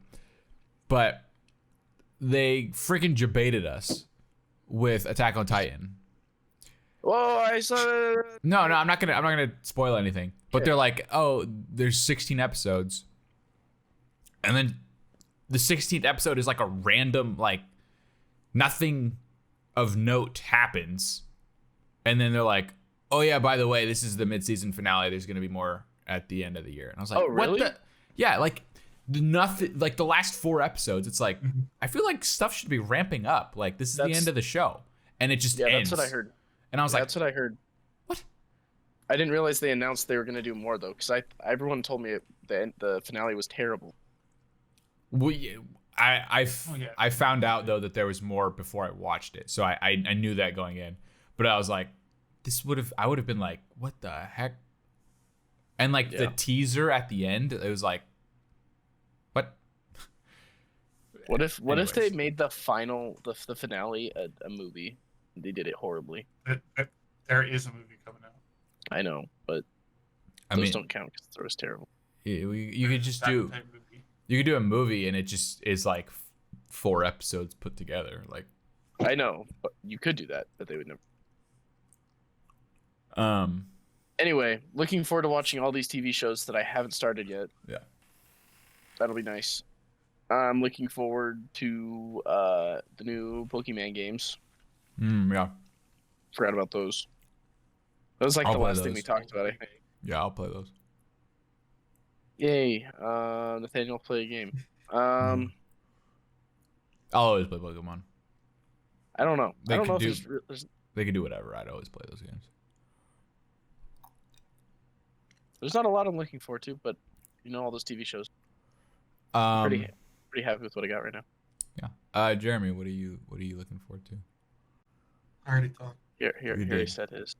But they freaking debated us with Attack on Titan.
Whoa, I saw.
No, I'm not gonna spoil anything. But
Okay.
they're like, oh, there's 16 episodes, and then the 16th episode is like a random, like, nothing of note happens, and then they're like, oh yeah, by the way, this is the mid-season finale. There's gonna be more at the end of the year. And I was like,
Oh, really?
What the? Yeah, like nothing. Like the last 4 episodes, it's like I feel like stuff should be ramping up. Like this is the end of the show, and it just ends.
That's what I heard.
And I was like,
that's what I heard.
What?
I didn't realize they announced they were gonna do more though, because everyone told me the finale was terrible.
I found out though that there was more before I watched it, so I knew that going in, but I was like, I would have been like, what the heck? And like the teaser at the end, it was like, what?
What if they made the finale a movie? They did it horribly.
There is a movie coming out.
I know, but those don't count because it was terrible.
You could just do. You could do a movie and it just is like 4 episodes put together. Like,
I know, but you could do that, but they would never. Anyway, looking forward to watching all these TV shows that I haven't started yet.
Yeah.
That'll be nice. I'm looking forward to the new Pokemon games.
Yeah.
Forgot about those. That was like the last thing we talked about, I think.
Yeah, I'll play those.
Yay. Nathaniel play a game.
I'll always play Pokemon.
I don't know. I don't know if
they could do whatever. I'd always play those games.
There's not a lot I'm looking forward to, but all those TV shows. Pretty happy with what I got right now.
Yeah. Jeremy, what are you looking forward to?
I already talked.
Here he said his.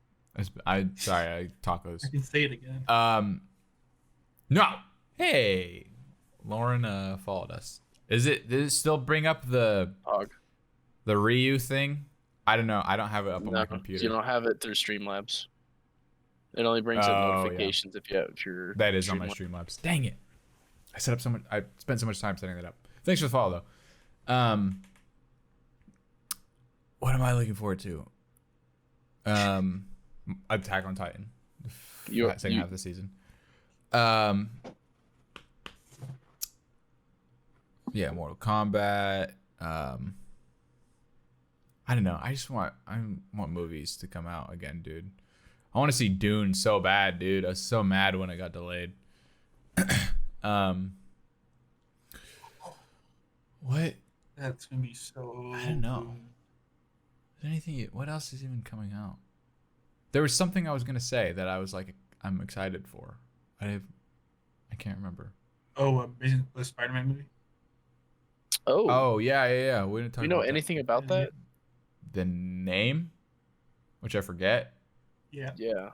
Sorry, I tacos.
I can say it again.
No. Hey, Lauren followed us. Did it still bring up the Ryu thing? I don't know. I don't have it up on my computer.
You don't have it through Streamlabs. It only brings up notifications if you're.
That is on my Streamlabs. Dang it! I spent so much time setting that up. Thanks for the follow, though. What am I looking forward to? Attack on Titan. Second half of the season. Yeah, Mortal Kombat. I don't know. I want movies to come out again, dude. I want to see Dune so bad, dude. I was so mad when it got delayed. What?
That's gonna be so.
I don't know. Is there anything? What else is even coming out? There was something I was gonna say that I was like, I'm excited for. I can't remember.
Oh, the Spider-Man movie.
Oh,
yeah. We didn't talk.
You know anything about that?
The name, which I forget.
Yeah.
Yeah.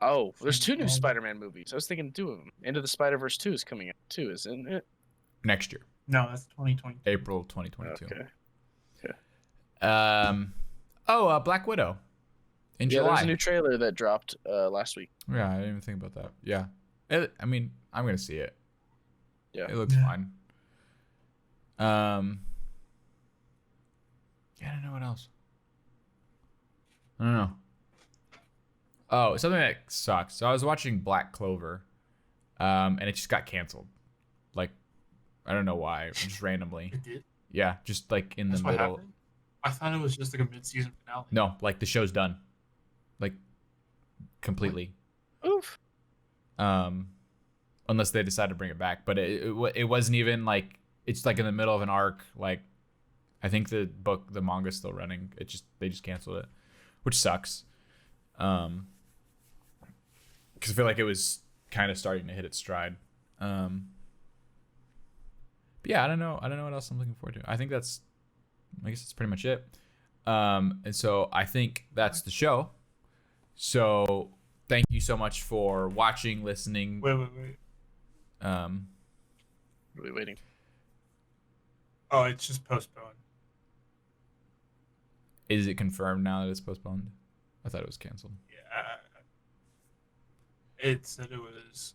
Oh,
there's 2 new Spider-Man movies. I was thinking 2 of them. Into the Spider-Verse 2 is coming out too, isn't it?
Next year.
No, that's 2020.
April 2022.
Okay.
Black Widow. In July.
There's a new trailer that dropped last week.
Yeah, I didn't even think about that. Yeah. I mean, I'm gonna see it.
Yeah.
It looks fine. Yeah, I don't know what else. I don't know. Oh, something that sucks. So I was watching Black Clover, and it just got canceled. Like, I don't know why, just randomly.
It did?
Yeah, just like in the middle.
What happened? I thought it was just like a mid-season finale.
No, like the show's done. Like, completely.
Oof.
Unless they decide to bring it back. But it wasn't even like, it's like in the middle of an arc. Like, I think the manga's still running. They just canceled it, which sucks. Because I feel like it was kind of starting to hit its stride. But yeah, I don't know what else I'm looking forward to. I guess that's pretty much it. And so I think that's the show. So thank you so much for watching, listening.
Wait.
What are we waiting?
Oh, it's just postponed.
Is it confirmed now that it's postponed? I thought it was canceled.
Yeah. It said it was.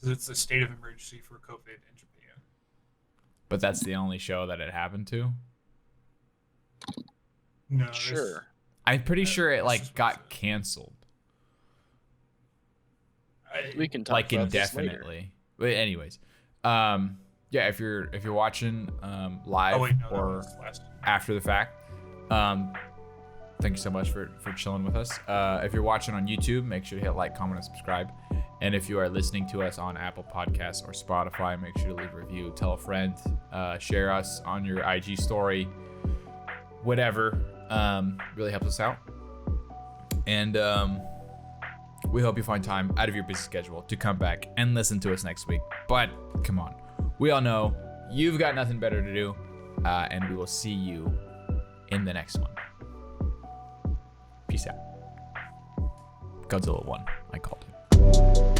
It's a state of emergency for COVID in Japan.
But that's the only show that it happened to?
No, this-
Sure.
I'm pretty sure it
this
like
is
got canceled
We can talk
like
about this later.
indefinitely. But anyways, yeah, if you're watching live
Oh wait, no, that
or
was last.
after the fact, thank you so much for chilling with us. If you're watching on YouTube, make sure to hit like, comment, and subscribe. And if you are listening to us on Apple Podcasts or Spotify, make sure to leave a review, tell a friend, share us on your IG story, whatever. Really helps us out. And we hope you find time out of your busy schedule to come back and listen to us next week. But come on, we all know you've got nothing better to do, and we will see you in the next one. Peace out. Godzilla 1, I called him.